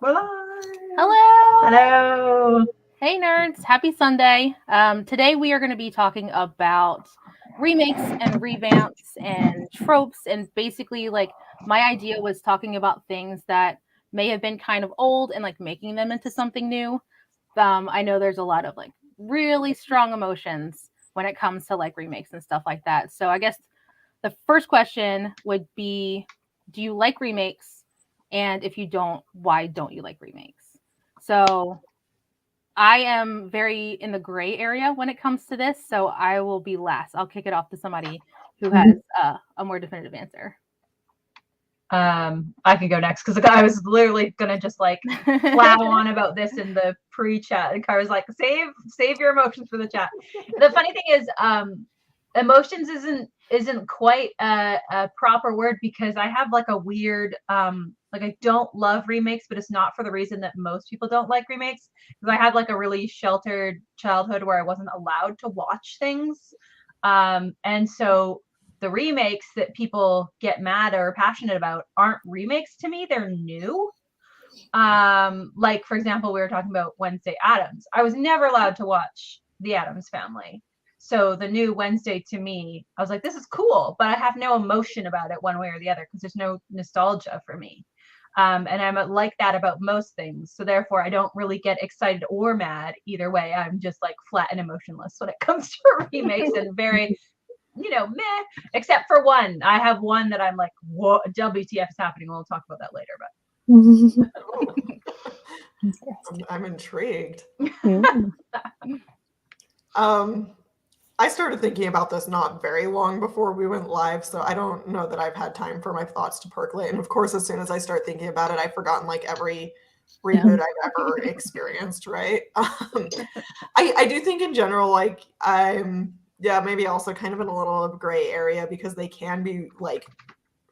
We're live. Hello. Hello. Hey nerds, happy Sunday. Today we are going to be talking about remakes and revamps and tropes, and basically like my idea was talking about things that may have been kind of old and like making them into something new. I know there's a lot of like really strong emotions when it comes to like remakes and stuff like that. So I guess the first question would be, do you like remakes? And if you don't, why don't you like remakes? So I am very in the gray area when it comes to this, so I will be last. I'll kick it off to somebody who has a more definitive answer. I can go next because I was literally gonna just like plow on about this in the pre-chat. And Car was like, save your emotions for the chat. The funny thing is, emotions isn't quite a proper word because I have like a weird like I don't love remakes, but it's not for the reason that most people don't like remakes. Because I had like a really sheltered childhood where I wasn't allowed to watch things. And so the remakes that people get mad or passionate about aren't remakes to me, they're new. Like for example, we were talking about Wednesday Addams. I was never allowed to watch the Addams Family. So the new Wednesday to me, I was like, this is cool, but I have no emotion about it one way or the other because there's no nostalgia for me. And I'm like that about most things. So therefore, I don't really get excited or mad either way. I'm just like flat and emotionless when it comes to remakes and very, meh, except for one. I have one that I'm like, what WTF is happening? We'll talk about that later, I'm intrigued. Mm. I started thinking about this not very long before we went live, so I don't know that I've had time for my thoughts to percolate. And of course, as soon as I start thinking about it, I've forgotten like every reboot I've ever experienced, right? I do think in general, like I'm maybe also kind of in a little of gray area because they can be like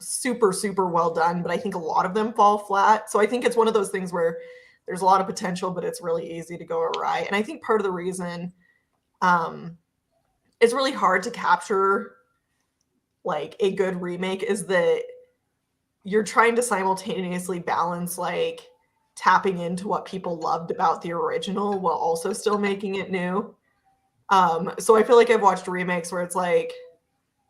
super, super well done, but I think a lot of them fall flat. So I think it's one of those things where there's a lot of potential, but it's really easy to go awry. And I think part of the reason it's really hard to capture like a good remake is that you're trying to simultaneously balance like tapping into what people loved about the original while also still making it new. So I feel like I've watched remakes where it's like,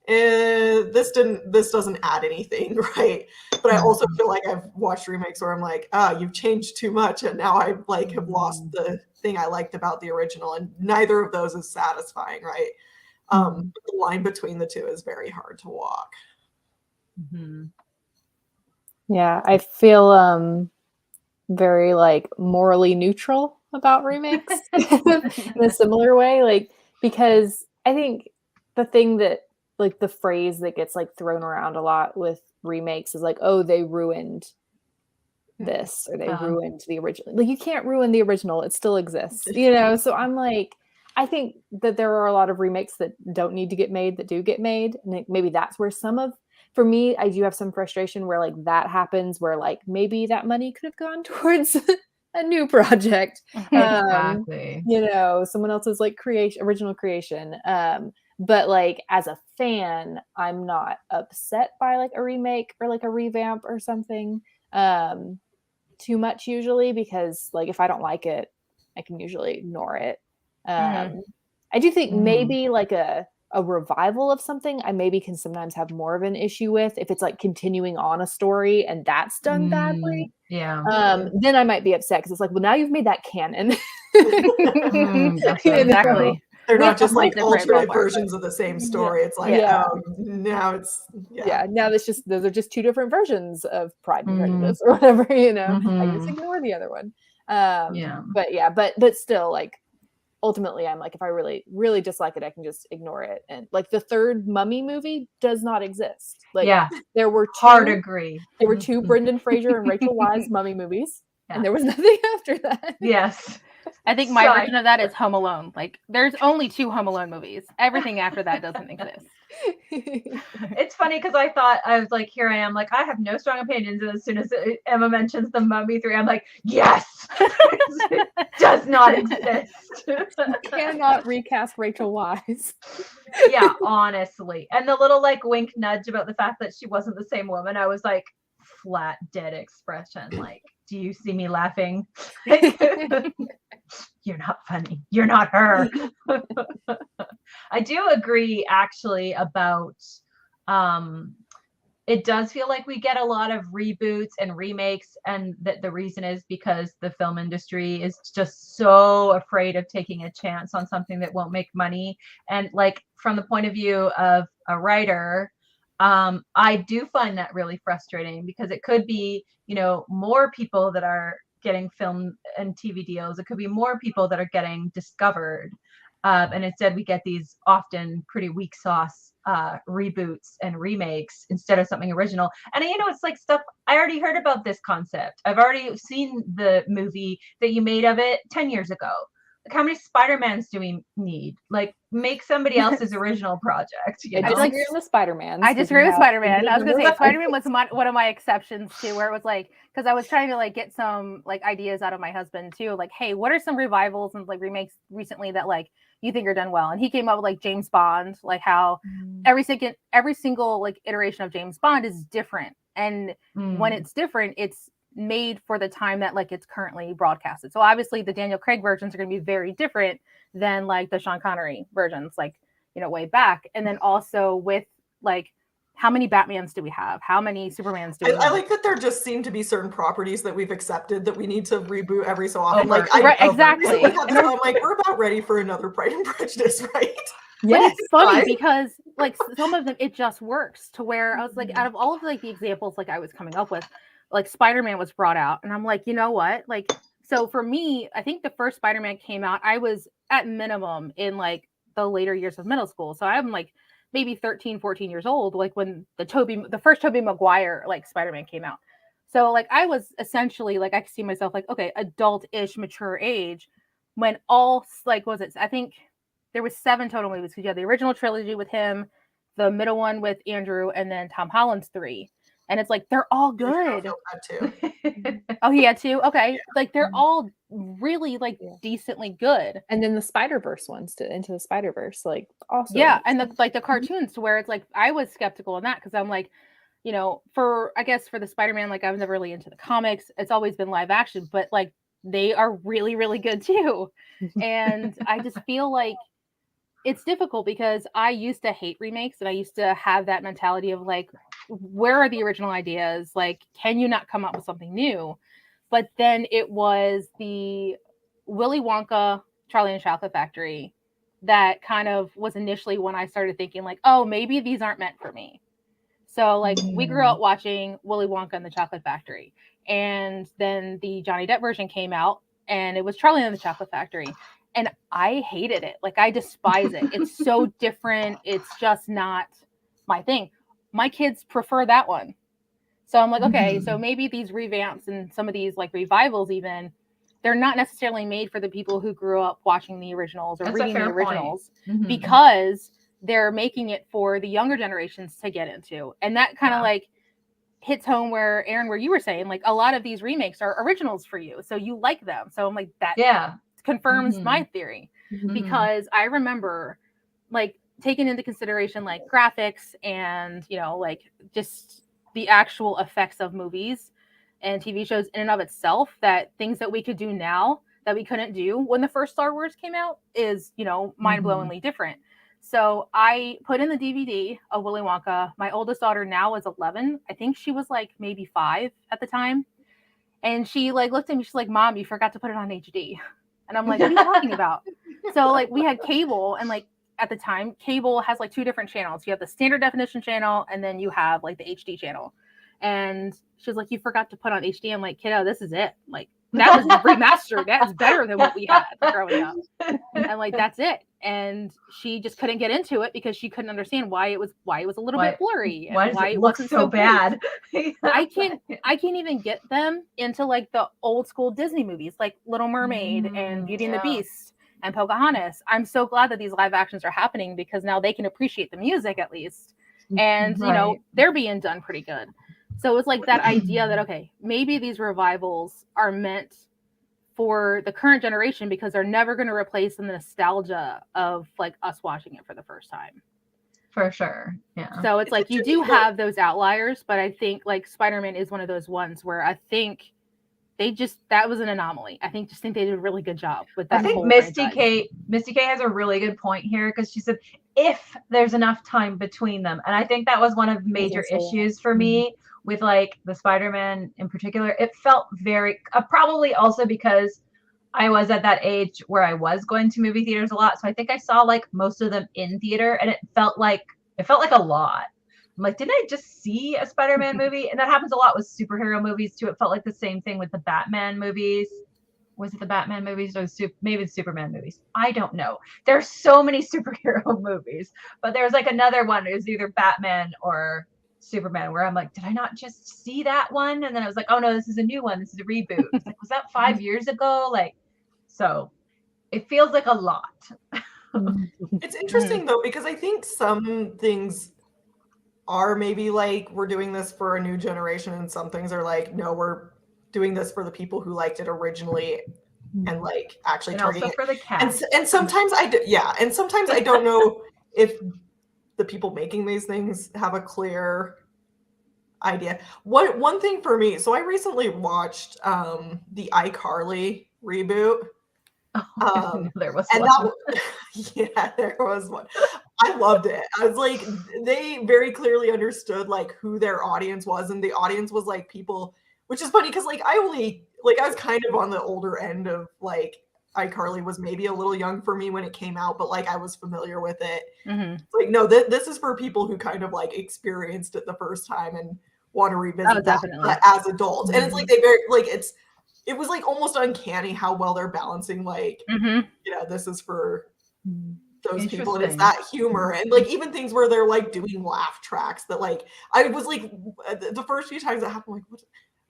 this doesn't add anything, right? But I also feel like I've watched remakes where I'm like, you've changed too much, and now I like have lost the thing I liked about the original, and neither of those is satisfying, right? The line between the two is very hard to walk. Yeah, I feel very like morally neutral about remakes in a similar way, like because I think the thing that like the phrase that gets like thrown around a lot with remakes is like, oh, they ruined this or they ruined the original. Like you can't ruin the original, it still exists, so I'm like, I think that there are a lot of remakes that don't need to get made that do get made, and maybe that's where for me, I do have some frustration where like that happens where like maybe that money could have gone towards a new project. Exactly. Someone else's like original creation. But like as a fan, I'm not upset by like a remake or like a revamp or something too much usually, because like if I don't like it, I can usually ignore it. I do think maybe like a revival of something I maybe can sometimes have more of an issue with if it's like continuing on a story and that's done badly. Then I might be upset because it's like, well, now you've made that canon. Exactly. They're not just like alternate versions of the same story. It's like, now it's now those are just two different versions of Pride and Prejudice or whatever. I just ignore the other one. But still, like ultimately, I'm like, if I really, really dislike it, I can just ignore it. And like the third Mummy movie does not exist. Like there were agree. There were two Brendan Fraser and Rachel Weisz Mummy movies, and there was nothing after that. Yes. I think my version of that is Home Alone. Like, there's only 2 Home Alone movies. Everything after that doesn't exist. It's funny because I was like, here I am, like I have no strong opinions, and as soon as Emma mentions the Mummy 3, I'm like, yes, it does not exist. You cannot recast Rachel Weisz. Yeah, honestly. And the little like wink nudge about the fact that she wasn't the same woman, I was like, flat dead expression, like do you see me laughing? You're not funny. You're not her. I do agree actually about it does feel like we get a lot of reboots and remakes, and that the reason is because the film industry is just so afraid of taking a chance on something that won't make money. And like from the point of view of a writer, I do find that really frustrating because it could be, you know, more people that are getting film and TV deals. It could be more people that are getting discovered. And instead we get these often pretty weak sauce reboots and remakes instead of something original. And you know, it's like stuff I already heard about this concept. I've already seen the movie that you made of it 10 years ago. Like, how many Spider-Mans do we need? Like, make somebody else's original project. You know? I disagree with Spider-Man. I disagree with Spider-Man. I was gonna say Spider-Man was one of my exceptions too, where it was like, because I was trying to like get some like ideas out of my husband too, like, hey, what are some revivals and like remakes recently that like you think are done well? And he came up with like James Bond, like how every single like iteration of James Bond is different, and when it's different, it's made for the time that like it's currently broadcasted. So obviously the Daniel Craig versions are going to be very different than like the Sean Connery versions, like, you know, way back. And then also with like, how many Batmans do we have? How many Supermans do we have? I like that there just seem to be certain properties that we've accepted that we need to reboot every so often. Exactly. I'm like, we're about ready for another Pride and Prejudice, right? But it's funny because like some of them, it just works to where I was like, out of all of like the examples like I was coming up with, like Spider-Man was brought out and I'm like, you know what? Like, so for me, I think the first Spider-Man came out, I was at minimum in like the later years of middle school. So I'm like maybe 13, 14 years old, like when the first Tobey Maguire like Spider-Man came out. So like I was essentially like, I could see myself like, okay, adult-ish, mature age when all like, was it? I think there was 7 total movies because you had the original trilogy with him, the middle one with Andrew, and then Tom Holland's 3. And it's like, they're all good. Oh, he had 2? Okay. Yeah. Like, they're all really, like, decently good. And then the Spider-Verse ones, Into the Spider-Verse, like, also. Yeah, and the cartoons to where it's like, I was skeptical on that because I'm like, you know, I guess for the Spider-Man, like, I was never really into the comics. It's always been live action, but, like, they are really, really good, too. And I just feel like it's difficult because I used to hate remakes and I used to have that mentality of, like, where are the original ideas? Like, can you not come up with something new? But then it was the Willy Wonka, Charlie and the Chocolate Factory that kind of was initially when I started thinking like, oh, maybe these aren't meant for me. So like we grew up watching Willy Wonka and the Chocolate Factory. And then the Johnny Depp version came out and it was Charlie and the Chocolate Factory. And I hated it. Like, I despise it. It's so different. It's just not my thing. My kids prefer that one. So I'm like, okay, so maybe these revamps and some of these like revivals even, they're not necessarily made for the people who grew up watching the originals or reading the originals because they're making it for the younger generations to get into. And that kind of like hits home where, Aaron, where you were saying, like, a lot of these remakes are originals for you. So you like them. So I'm like, that confirms my theory because I remember like taking into consideration like graphics and, you know, like just the actual effects of movies and TV shows in and of itself, that things that we could do now that we couldn't do when the first Star Wars came out is, you know, mind-blowingly different. So I put in the DVD of Willy Wonka. My oldest daughter now is 11. I think she was like maybe 5 at the time. And she like looked at me, she's like, Mom, you forgot to put it on HD. And I'm like, what are you talking about? So like we had cable, and like at the time, cable has like 2 different channels. You have the standard definition channel, and then you have like the HD channel. And she's like, you forgot to put on HD. I'm like, kiddo, this is it. Like, that was remastered. That's better than what we had growing up. And like, that's it. And she just couldn't get into it because she couldn't understand why it was a little bit blurry and why it wasn't so bad. I can't even get them into like the old school Disney movies, like Little Mermaid and Beauty and the Beast and Pocahontas. I'm so glad that these live actions are happening because now they can appreciate the music at least. And, you know, they're being done pretty good. So it's like that idea that, okay, maybe these revivals are meant for the current generation because they're never going to replace the nostalgia of like us watching it for the first time. For sure. Yeah. So it's like you do have those outliers, but I think like Spider-Man is one of those ones where I think that was an anomaly. I think they did a really good job with that. I think whole Misty franchise. K has a really good point here because she said if there's enough time between them, and I think that was one of the major issues for me with like the Spider-Man in particular. It felt very probably also because I was at that age where I was going to movie theaters a lot, so I think I saw like most of them in theater, and it felt like a lot. I'm like, didn't I just see a Spider-Man movie? And that happens a lot with superhero movies too. It felt like the same thing with the Batman movies. Was it the Batman movies or maybe the Superman movies? I don't know. There's so many superhero movies, but there's like another one. It was either Batman or Superman where I'm like, did I not just see that one? And then I was like, oh no, this is a new one. This is a reboot. It's like, was that 5 years ago? Like, so it feels like a lot. It's interesting though, because I think some things are maybe like we're doing this for a new generation, and some things are like, no, we're doing this for the people who liked it originally and like actually and targeting also for the cast. And sometimes and sometimes I don't know if the people making these things have a clear idea. One thing for me, so I recently watched the iCarly reboot. There was and one. Yeah, there was one. I loved it. I was like, they very clearly understood like who their audience was, and the audience was like people, which is funny because like I was kind of on the older end of like iCarly was maybe a little young for me when it came out, but like I was familiar with it. Like, no, this is for people who kind of like experienced it the first time and want to revisit that as adults. And it's like they very like it was like almost uncanny how well they're balancing like this is for those people, and it's that humor, and like even things where they're like doing laugh tracks that like I was like the first few times that happened, like what?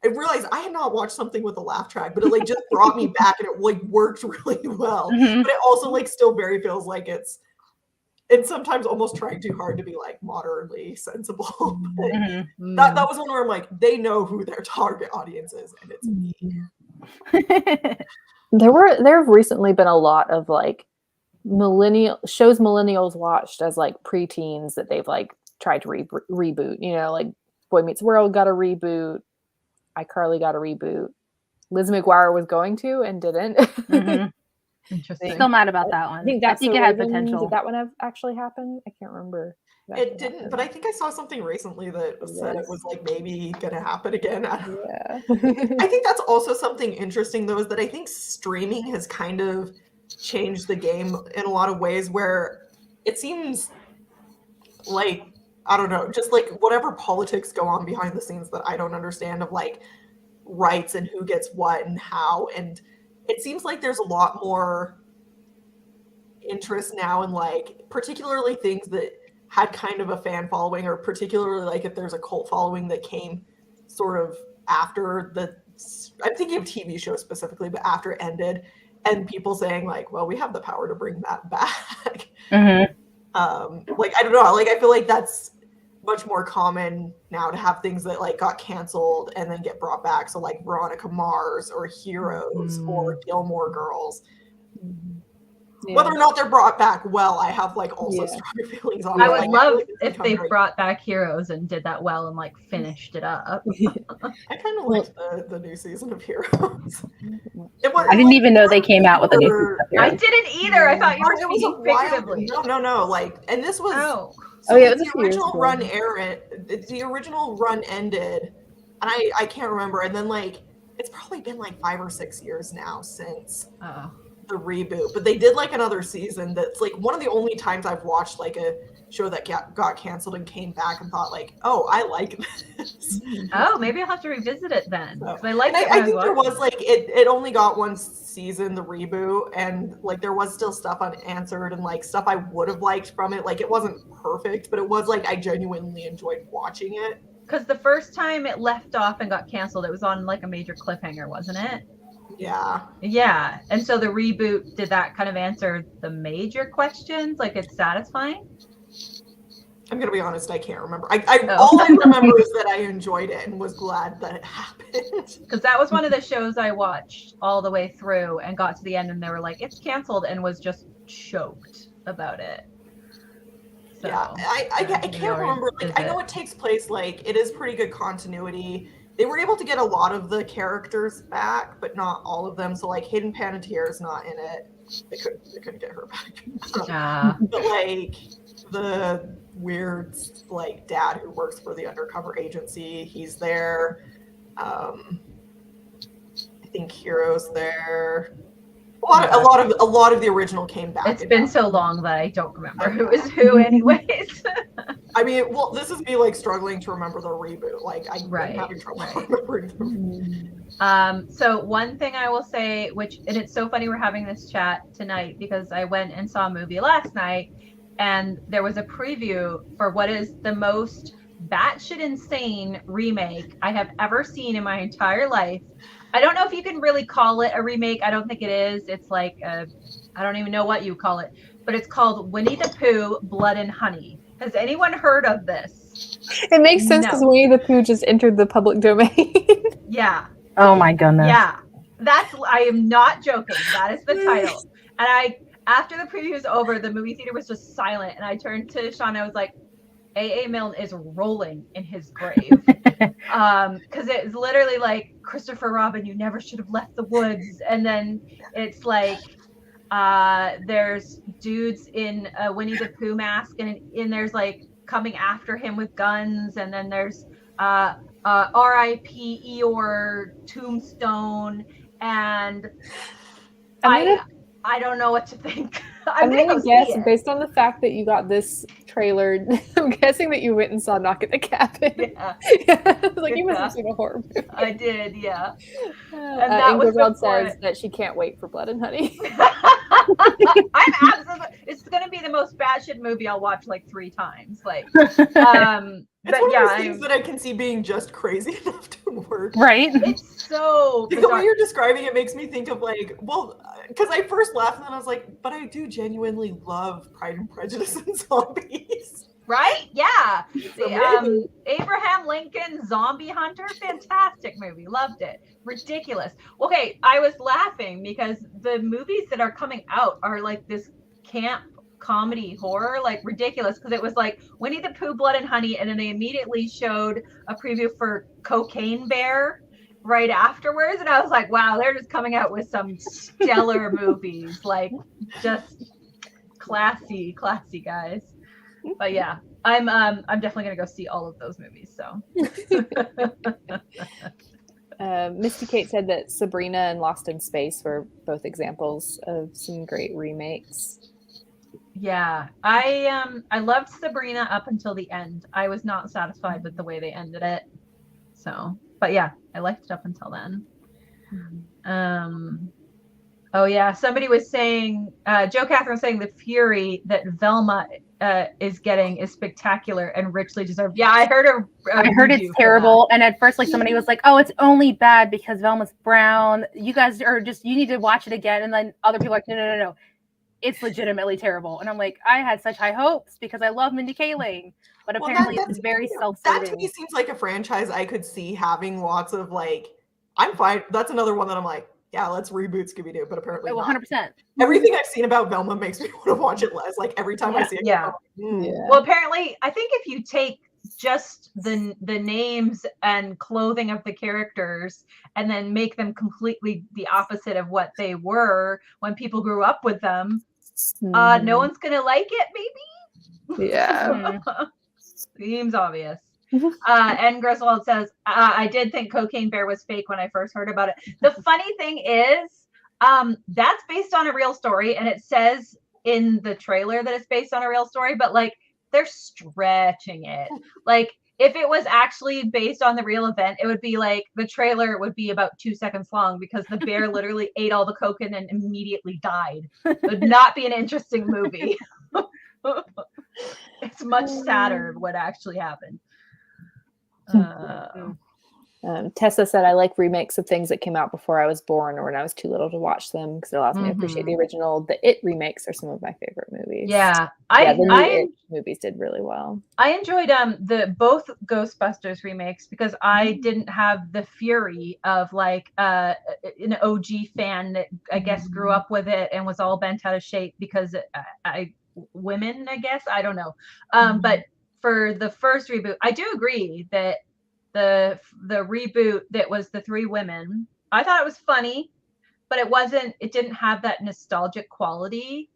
I realized I had not watched something with a laugh track, but it like just brought me back, and it like worked really well. But it also like still very feels like it's sometimes almost trying too hard to be like modernly sensible. But that was one where I'm like, they know who their target audience is, and it's me. There have recently been a lot of like millennials watched as like preteens that they've like tried to reboot. You know, like Boy Meets World got a reboot, iCarly got a reboot. Liz McGuire was going to and didn't. Interesting. Still mad about that one. I think it had potential. Did that one have actually happened? I can't remember. It didn't, but I think I saw something recently that said it was like maybe gonna happen again. Yeah. I think that's also something interesting though, is that I think streaming has kind of changed the game in a lot of ways, where it seems like, I don't know, just like whatever politics go on behind the scenes that I don't understand, of like rights and who gets what and how, and it seems like there's a lot more interest now in like particularly things that had kind of a fan following, or particularly like if there's a cult following that came sort of after I'm thinking of TV shows specifically, but after it ended, and people saying like, well, we have the power to bring that back. Like, I don't know, like I feel like that's much more common now to have things that like got canceled and then get brought back. So like Veronica Mars or Heroes or Gilmore Girls. Whether or not they're brought back well, I have like also stronger feelings on it. I would love if they brought back Heroes and did that well and like finished it up. I kind of liked the new season of Heroes. I didn't even know they came out with a new season of Heroes. I didn't either. I thought you were speaking figuratively. No, like, and this was the original run the original run ended, and I can't remember, and then like it's probably been like 5 or 6 years now since the reboot, but they did like another season. That's like one of the only times I've watched like a show that got canceled and came back and thought like, oh, I like this. Oh, maybe I'll have to revisit it then. So, I like it. I think there was like it only got one season, the reboot, and like there was still stuff unanswered and like stuff I would have liked from it. Like it wasn't perfect, but it was like I genuinely enjoyed watching it. Because the first time it left off and got canceled, it was on like a major cliffhanger, wasn't it? Yeah. And so the reboot, did that kind of answer the major questions? Like it's satisfying? I'm gonna be honest, I can't remember. All I remember is that I enjoyed it and was glad that it happened. Because that was one of the shows I watched all the way through and got to the end and they were like, it's canceled, and was just choked about it. So, I can't remember. Like I know it takes place, like it is pretty good continuity they were able to get a lot of the characters back, but not all of them. So like Hayden Panettiere is not in it. They couldn't get her back. But like the weird like dad who works for the undercover agency, he's there. I think Hero's there. A lot of the original came back. It's been so long that I don't remember who is who, anyways. I mean, well, this is me like struggling to remember the reboot. Like I'm having trouble remembering them. So one thing I will say, and it's so funny we're having this chat tonight because I went and saw a movie last night, and there was a preview for what is the most batshit insane remake I have ever seen in my entire life. I don't know if you can really call it a remake. I don't think it is. It's like I don't even know what you call it, but it's called Winnie the Pooh, Blood and Honey. Has anyone heard of this? It makes sense because Winnie the Pooh just entered the public domain. Yeah. Oh my goodness. Yeah. I am not joking. That is the title. And after the preview was over, the movie theater was just silent. And I turned to Sean and I was like, A.A. Milne is rolling in his grave. Because it's literally like, Christopher Robin, you never should have left the woods. And then it's like, there's dudes in a Winnie the Pooh mask, and there's like coming after him with guns. And then there's R.I.P. Eeyore tombstone. And I don't know what to think. I'm gonna guess based on the fact that you got this trailer. I'm guessing that you went and saw Knock at the Cabin. Yeah. Like you must have seen a horror movie. I did, yeah. And that Ingrid says that she can't wait for Blood and Honey. It's gonna be the most batshit movie I'll watch like 3 times. Like, it's one of those things that I can see being just crazy enough to work. Right? It's so bizarre. The way you're describing it makes me think of like, well, because I first laughed and then I was like, but I do genuinely love Pride and Prejudice and zombies. Right? Yeah. Abraham Lincoln Zombie Hunter, fantastic movie. Loved it. Ridiculous. Okay, I was laughing because the movies that are coming out are like this camp comedy horror, like ridiculous, because it was like Winnie the Pooh, Blood and Honey, and then they immediately showed a preview for Cocaine Bear right afterwards, and I was like, wow, they're just coming out with some stellar movies, like just classy guys. But yeah, I'm definitely gonna go see all of those movies. So Misty Kate said that Sabrina and Lost in Space were both examples of some great remakes. Yeah, I loved Sabrina up until the end. I was not satisfied with the way they ended it. So, but yeah, I liked it up until then. Oh yeah, somebody was saying, Joe Catherine was saying the fury that Velma is getting is spectacular and richly deserved. Yeah, I heard I heard it's terrible, and at first, like somebody was like, "Oh, it's only bad because Velma's brown." You guys are you need to watch it again, and then other people are like, "No. It's legitimately terrible." And I'm like, I had such high hopes because I love Mindy Kaling, but apparently it's very self-serving. That to me seems like a franchise I could see having lots of like, I'm fine. That's another one that I'm like, yeah, let's reboot Scooby-Doo, but apparently 100%. Everything I've seen about Velma makes me want to watch it less. Like every time I see it. Yeah. Well, apparently, I think if you take just the names and clothing of the characters and then make them completely the opposite of what they were when people grew up with them, no one's gonna like it, maybe. Yeah. Seems obvious. And Griswold says, I did think Cocaine Bear was fake when I first heard about it. The funny thing is, that's based on a real story, and it says in the trailer that it's based on a real story, but like they're stretching it. Like if it was actually based on the real event, it would be like the trailer would be about 2 seconds long because the bear literally ate all the cocaine and immediately died. It would not be an interesting movie. It's much sadder what actually happened. Tessa said, I like remakes of things that came out before I was born or when I was too little to watch them because it allows me to appreciate the original. The It remakes are some of my favorite movies. Yeah. The new It movies did really well. I enjoyed both Ghostbusters remakes because I didn't have the fury of like an OG fan that I guess grew up with it and was all bent out of shape because women, I guess, I don't know. But for the first reboot, I do agree that the reboot that was the 3 women. I thought it was funny, but it didn't have that nostalgic quality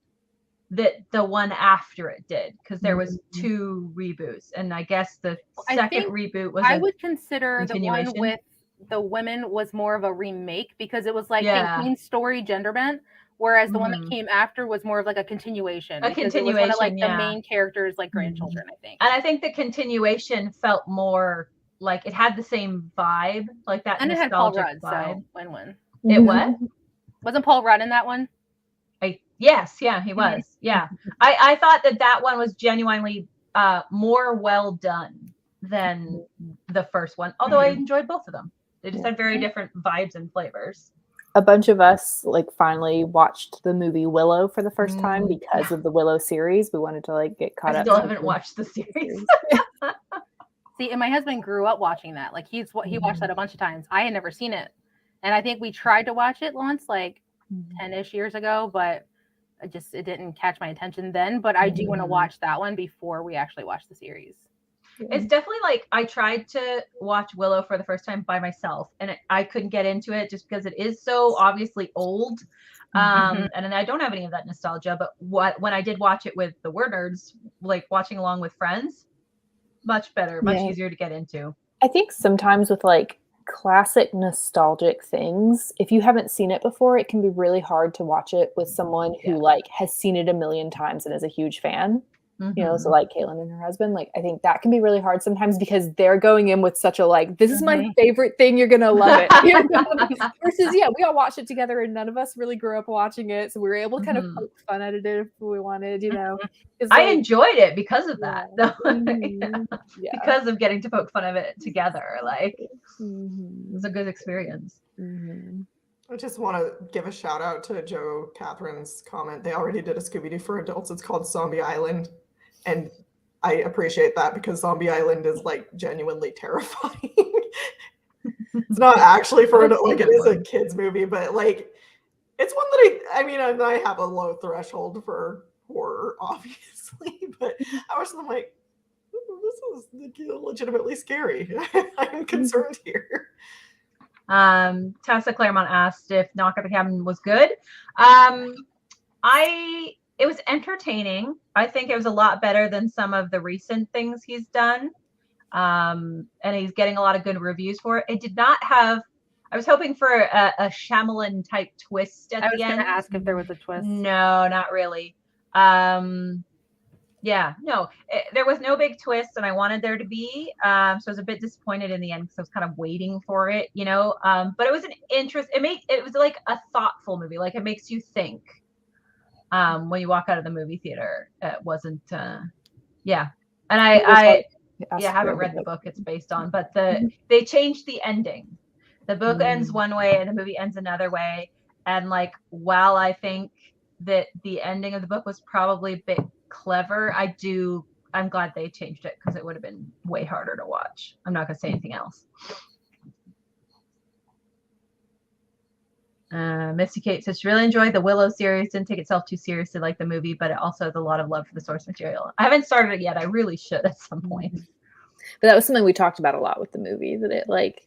that the one after it did, because there was 2 reboots, and I guess the second reboot was I would consider the one continuation. with the women was more of a remake, because it was like Yeah. main story gender bent, whereas the one that came after was more of like a continuation. It was one of like the main characters' like grandchildren, I think. And I think the continuation felt more like it had the same vibe, like that And it nostalgic had Paul Rudd, vibe. so win-win. It what? Wasn't Paul Rudd in that one? Yes, yeah, he was. Yeah. I thought that one was genuinely more well done than the first one, although I enjoyed both of them. They just had very different vibes and flavors. A bunch of us like finally watched the movie Willow for the first time because of the Willow series. We wanted to like get caught up. I still haven't watched the series. See, and my husband grew up watching that. Like he watched that a bunch of times. I had never seen it, and I think we tried to watch it once, like 10-ish years ago, but it didn't catch my attention then. But I do want to watch that one before we actually watch the series. It's definitely like I tried to watch Willow for the first time by myself, and I couldn't get into it just because it is so obviously old. And I don't have any of that nostalgia. But when I did watch it with the Word Nerds, like watching along with friends, much better, much easier to get into. I think sometimes with like classic nostalgic things, if you haven't seen it before, it can be really hard to watch it with someone who like has seen it a million times and is a huge fan. You know, so like Caitlin and her husband, like I think that can be really hard sometimes because they're going in with such a like, this is my favorite thing, you're gonna love it. You know? Versus, we all watched it together and none of us really grew up watching it, so we were able to kind of poke fun at it if we wanted, you know. I enjoyed it because of that, because of getting to poke fun of it together. Like, it was a good experience. I just want to give a shout out to Joe Catherine's comment. They already did a Scooby-Doo for adults. It's called Zombie Island. And I appreciate that because Zombie Island is like genuinely terrifying. It's not actually for adults, like it is a kid's movie, but like it's one that I have a low threshold for horror, obviously, but I was like, this is legitimately scary. I'm concerned here. Tessa Claremont asked if Knock at the Cabin was good. It was entertaining. I think it was a lot better than some of the recent things he's done. And he's getting a lot of good reviews for it. It did not have, I was hoping for a Shyamalan type twist at the end. I was going to ask if there was a twist. No, not really. There was no big twist, and I wanted there to be. So I was a bit disappointed in the end because I was kind of waiting for it, you know. But it was an interest. It was like a thoughtful movie. Like it makes you think. When you walk out of the movie theater, it wasn't. And I haven't read the book it's based on, but they changed the ending. The book ends one way and the movie ends another way. And like, while I think that the ending of the book was probably a bit clever, I'm glad they changed it because it would have been way harder to watch. I'm not going to say anything else. Misty Kate says she really enjoyed the Willow series, didn't take itself too seriously like the movie, but it also has a lot of love for the source material. I haven't started it yet. I really should at some point. But that was something we talked about a lot with the movie, that it like,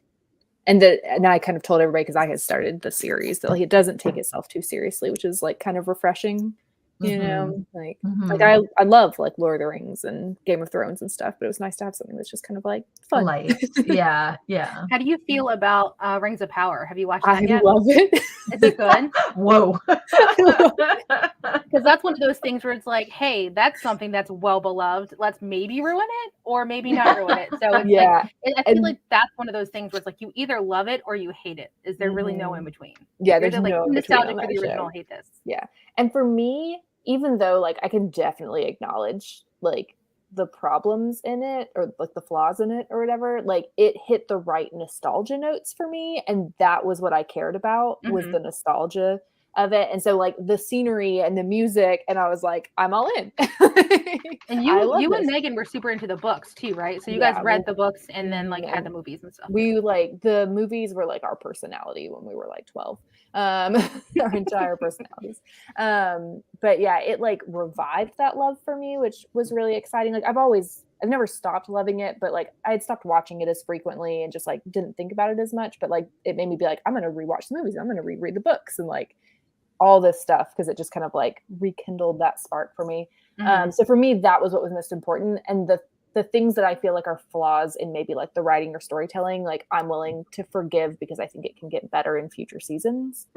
and I kind of told everybody because I had started the series that like it doesn't take itself too seriously, which is like kind of refreshing. You know, like I love like Lord of the Rings and Game of Thrones and stuff, but it was nice to have something that's just kind of like fun. Light. Yeah. How do you feel about Rings of Power? Have you watched that yet? I love it. Is it good? Whoa. Because that's one of those things where it's like, hey, that's something that's well beloved. Let's maybe ruin it or maybe not ruin it. So it's I feel like that's one of those things where it's like you either love it or you hate it. Is there really no in between? Yeah, there's like no nostalgic for the original, hate this. Yeah, and for me, even though like I can definitely acknowledge like the problems in it or like the flaws in it or whatever, like it hit the right nostalgia notes for me, and that was what I cared about was the nostalgia of it. And so like the scenery and the music, and I was like, I'm all in. And you and Megan were super into the books too, right? So you guys read the books and then like had the movies and stuff. We like the movies were like our personality when we were like 12. Our entire personalities. But yeah, it like revived that love for me, which was really exciting. Like I've I've never stopped loving it, but like I had stopped watching it as frequently and just like didn't think about it as much. But like it made me be like, I'm gonna rewatch the movies, I'm gonna reread the books, and like all this stuff because it just kind of like rekindled that spark for me. So for me, that was what was most important, and the things that I feel like are flaws in maybe like the writing or storytelling, like I'm willing to forgive because I think it can get better in future seasons.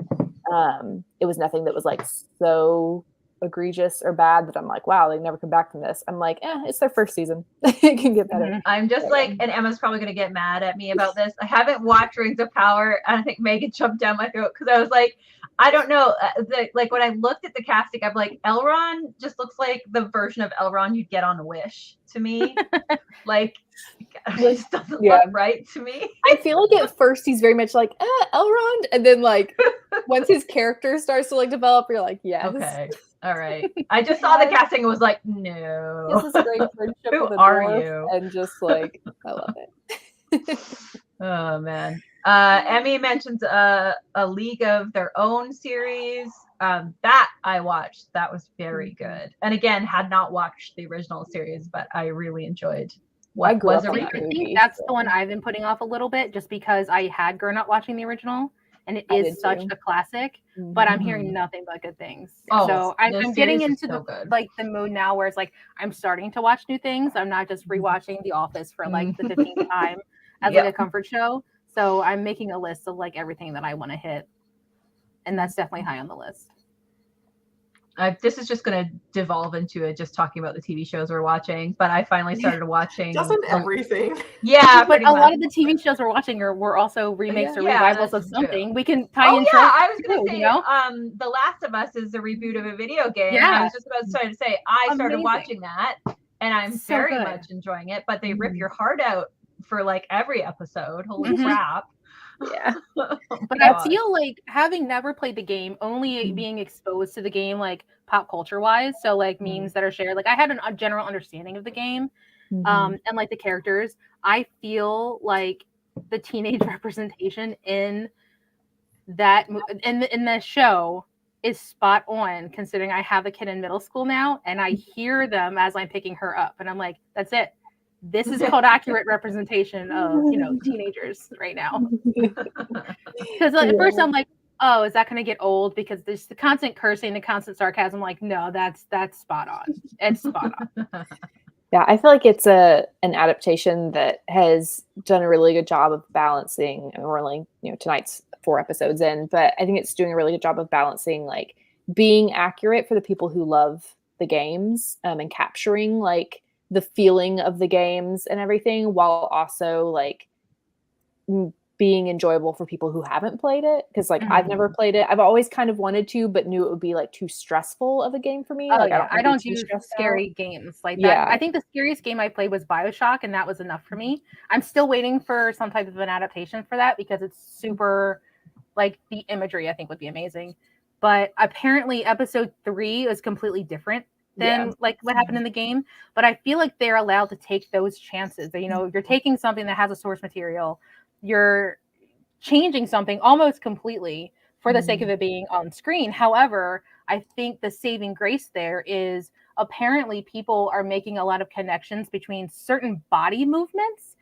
It was nothing that was like so egregious or bad that I'm like, wow, they never come back from this. I'm like, it's their first season. It can get better. I'm just like, and Emma's probably going to get mad at me about this. I haven't watched Rings of Power. And I think Megan jumped down my throat because I was like, I don't know. Like when I looked at the casting, I'm like, Elrond just looks like the version of Elrond you'd get on Wish to me. Like, it just doesn't look right to me. I feel like at first he's very much like, Elrond. And then like once his character starts to like develop, you're like, yes. Okay. All right. I just saw the casting and was like, no. This is great friendship. Who with a are dwarf, you? And just like, I love it. Oh man. Emmy mentions a League of Their Own series. That I watched. That was very good. And again, had not watched the original series, but I really enjoyed what was a I think that's the one I've been putting off a little bit just because I had grown up watching the original and it is such a classic, but I'm hearing nothing but good things. So I'm getting into the mode now where it's like I'm starting to watch new things. I'm not just rewatching The Office for like the 15th time as like a comfort show. So I'm making a list of like everything that I want to hit. And that's definitely high on the list. This is just going to devolve into just talking about the TV shows we're watching, but I finally started watching. Doesn't everything? Yeah, but a lot of the TV shows we're watching were also remakes or revivals of something. We can tie in. I was going to say, The Last of Us is a reboot of a video game. Yeah, I was just about to say I started watching that, and I'm very much enjoying it. But they rip your heart out for like every episode. Holy crap! Yeah. But I feel like having never played the game, only being exposed to the game like pop culture wise, so like memes that are shared, like I had a general understanding of the game and like the characters. I feel like the teenage representation in that in the show is spot on, considering I have a kid in middle school now and I hear them as I'm picking her up and I'm like, that's it. This is called accurate representation of, teenagers right now. Because at first I'm like, oh, is that going to get old? Because there's the constant cursing, the constant sarcasm. Like, no, that's spot on. It's spot on. Yeah, I feel like it's an adaptation that has done a really good job of balancing. And we're only, tonight's 4 episodes in, but I think it's doing a really good job of balancing like being accurate for the people who love the games and capturing like the feeling of the games and everything, while also like being enjoyable for people who haven't played it. Because like I've never played it. I've always kind of wanted to, but knew it would be like too stressful of a game for me. I don't do scary games like that. I think the scariest game I played was BioShock, and that was enough for me. I'm still waiting for some type of an adaptation for that because it's super, like the imagery I think would be amazing. But apparently episode 3 is completely different than like what happened in the game. But I feel like they're allowed to take those chances. You're taking something that has a source material, you're changing something almost completely for the sake of it being on screen. However, I think the saving grace there is apparently people are making a lot of connections between certain body movements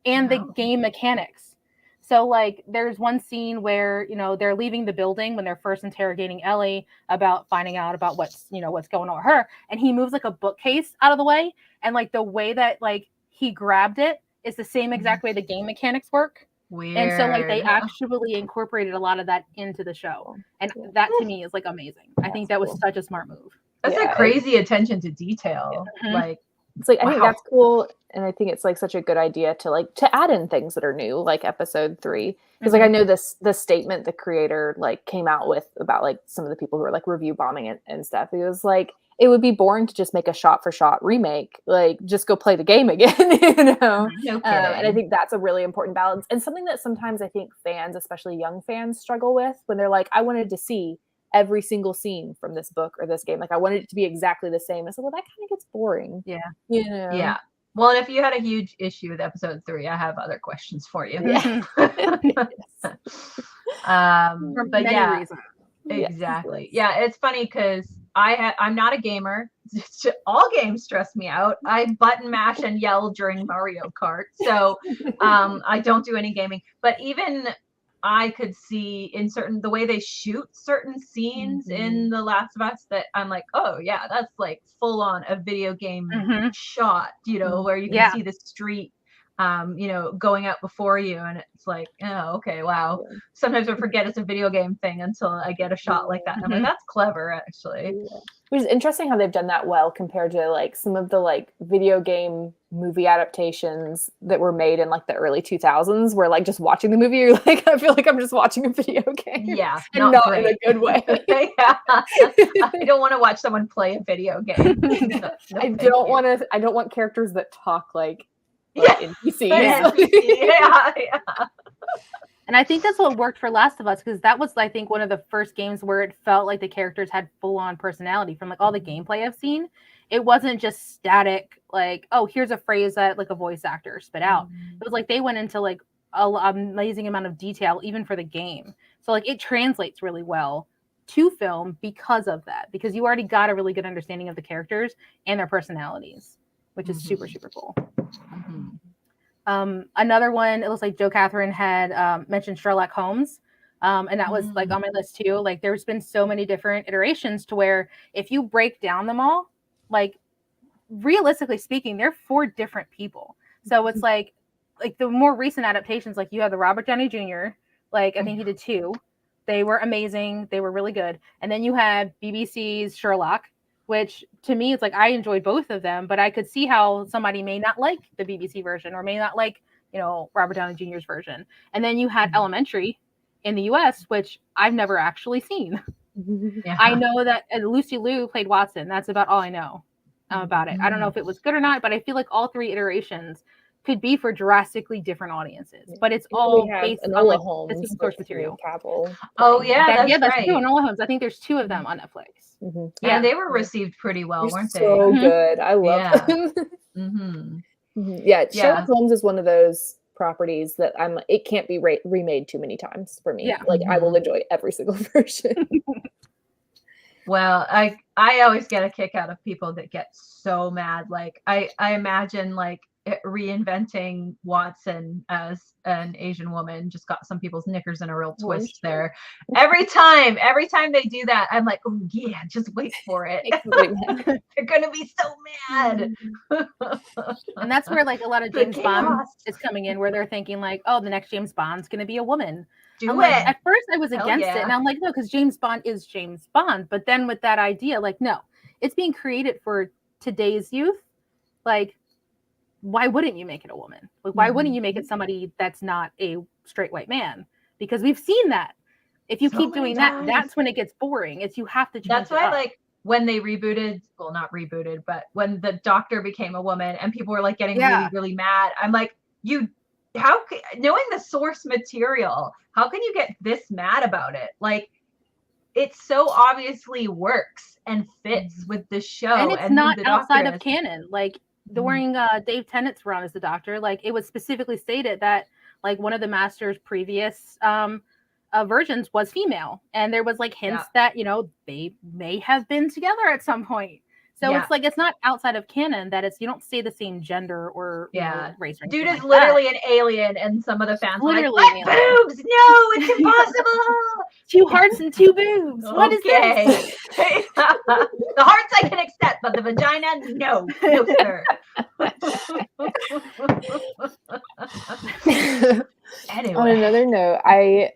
and the game mechanics. So like there's one scene where, they're leaving the building when they're first interrogating Ellie about finding out about what's going on with her. And he moves like a bookcase out of the way. And like the way that like he grabbed it is the same exact way the game mechanics work. Weird. And so like they actually incorporated a lot of that into the show. And that to me is like amazing. I think that was such a smart move. That's a crazy attention to detail. Like it's like, I think that's cool. And I think it's like such a good idea to add in things that are new, like episode 3. Because like I know the statement the creator like came out with about like some of the people who are like review bombing it and stuff. It was like, it would be boring to just make a shot for shot remake, like just go play the game again, No kidding. And I think that's a really important balance and something that sometimes I think fans, especially young fans, struggle with when they're like, I wanted to see every single scene from this book or this game. Like I wanted it to be exactly the same. I said, well, that kind of gets boring. Yeah. Yeah. Well, and if you had a huge issue with episode 3, I have other questions for you. Yeah. For many reasons. Exactly. Yeah, it's funny because I'm not a gamer. All games stress me out. I button mash and yell during Mario Kart. So I don't do any gaming. But even I could see in the way they shoot certain scenes in The Last of Us that I'm like, oh yeah, that's like full on a video game shot, where you can see the street going out before you, and it's like, oh, okay, wow. Sometimes I forget it's a video game thing until I get a shot like that. And I'm like, that's clever, actually. Which is interesting how they've done that well compared to like some of the like video game movie adaptations that were made in like the early 2000s, where like just watching the movie, you're like, I feel like I'm just watching a video game. Yeah, and not in a good way. I don't want to watch someone play a video game. No, I don't want characters that talk like NPCs. And I think that's what worked for Last of Us, because that was, I think, one of the first games where it felt like the characters had full-on personality. From like all the gameplay I've seen, it wasn't just static, like, oh, here's a phrase that like a voice actor spit out. It was like they went into like an amazing amount of detail, even for the game. So like it translates really well to film because of that, because you already got a really good understanding of the characters and their personalities, which is super, super cool. Another one, it looks like Joe Catherine had mentioned Sherlock Holmes. And that was like on my list too. Like there's been so many different iterations to where if you break down them all, like realistically speaking, they're 4 different people. So it's like the more recent adaptations, like you have the Robert Downey Jr., like I think he did 2. They were amazing. They were really good. And then you had BBC's Sherlock, which to me, it's like I enjoyed both of them, but I could see how somebody may not like the BBC version or may not like, Robert Downey Jr.'s version. And then you had Elementary in the US, which I've never actually seen. I know that Lucy Liu played Watson. That's about all I know about it. I don't know if it was good or not, but I feel like all 3 iterations could be for drastically different audiences, but it's all based on like the same source material. Oh yeah, that's right. True. Enola Holmes. I think there's 2 of them on Netflix. Yeah, and they were received pretty well, weren't they? So good. I love them. Sherlock Holmes is one of those properties that it can't be remade too many times for me. Like I will enjoy every single version. Well, I always get a kick out of people that get so mad. Like I imagine like reinventing Watson as an Asian woman just got some people's knickers in a real twist there. Every time they do that, I'm like, oh yeah, just wait for it. They're gonna be so mad. And that's where like a lot of James Bond is coming in, where they're thinking like, oh, the next James Bond's gonna be a woman. Like, at first I was against it, and I'm like, no, because James Bond is James Bond. But then with that idea, like, no, it's being created for today's youth. Like, why wouldn't you make it a woman? Like, why wouldn't you make it somebody that's not a straight white man? Because we've seen that. If you keep doing that, that's when it gets boring. You have to change That's why, like, when they rebooted, well, not rebooted, but when the Doctor became a woman and people were like getting really, really mad, I'm like, knowing the source material, how can you get this mad about it? Like, it so obviously works and fits with the show. And it's not outside of canon. Like, during Dave Tennant's run as the Doctor, like it was specifically stated that like one of the Master's previous versions was female, and there was like hints that they may have been together at some point. So it's like it's not outside of canon that you don't say the same gender or race. Or dude is literally an alien, and some of the fans are like, what boobs? No, it's impossible. 2 hearts and 2 boobs. What is this? The hearts I can accept, but the vagina, no, sir. Anyway. On another note, I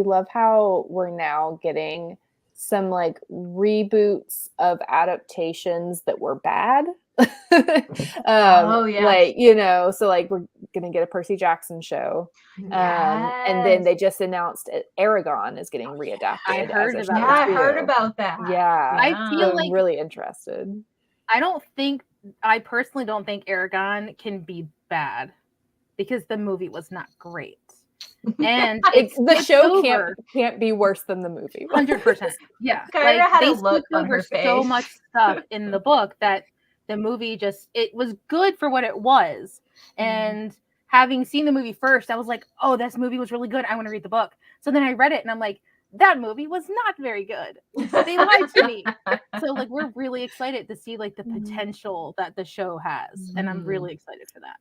love how we're now getting some like reboots of adaptations that were bad. Like, so like we're gonna get a Percy Jackson show. And then they just announced Aragon is getting readapted. I heard about that. Yeah. I feel like I'm really interested. I personally don't think Aragon can be bad because the movie was not great. And the show can't be worse than the movie. 100%. Yeah. Like, had a look on her face. So much stuff in the book that the movie it was good for what it was. And having seen the movie first, I was like, oh, this movie was really good. I want to read the book. So then I read it and I'm like, that movie was not very good. They lied to me. So like we're really excited to see like the potential that the show has, and I'm really excited for that.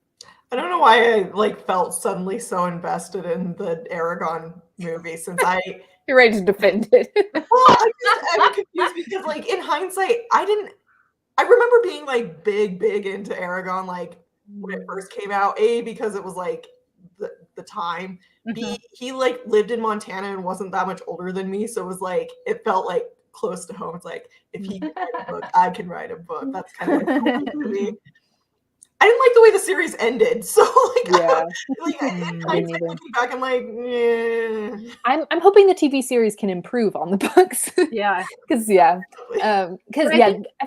I don't know why I like felt suddenly so invested in the Aragon movie since You're ready to defend it. well, I'm confused because like in hindsight, I remember being like big into Aragon like when it first came out. A, because it was like the time. B, he like lived in Montana and wasn't that much older than me, so it was like it felt like close to home. It's like if he can write a book, I can write a book. That's kind of like for me. I didn't like the way the series ended, so like, Yeah. Looking back, I'm like, yeah. I'm hoping the TV series can improve on the books. Yeah, because I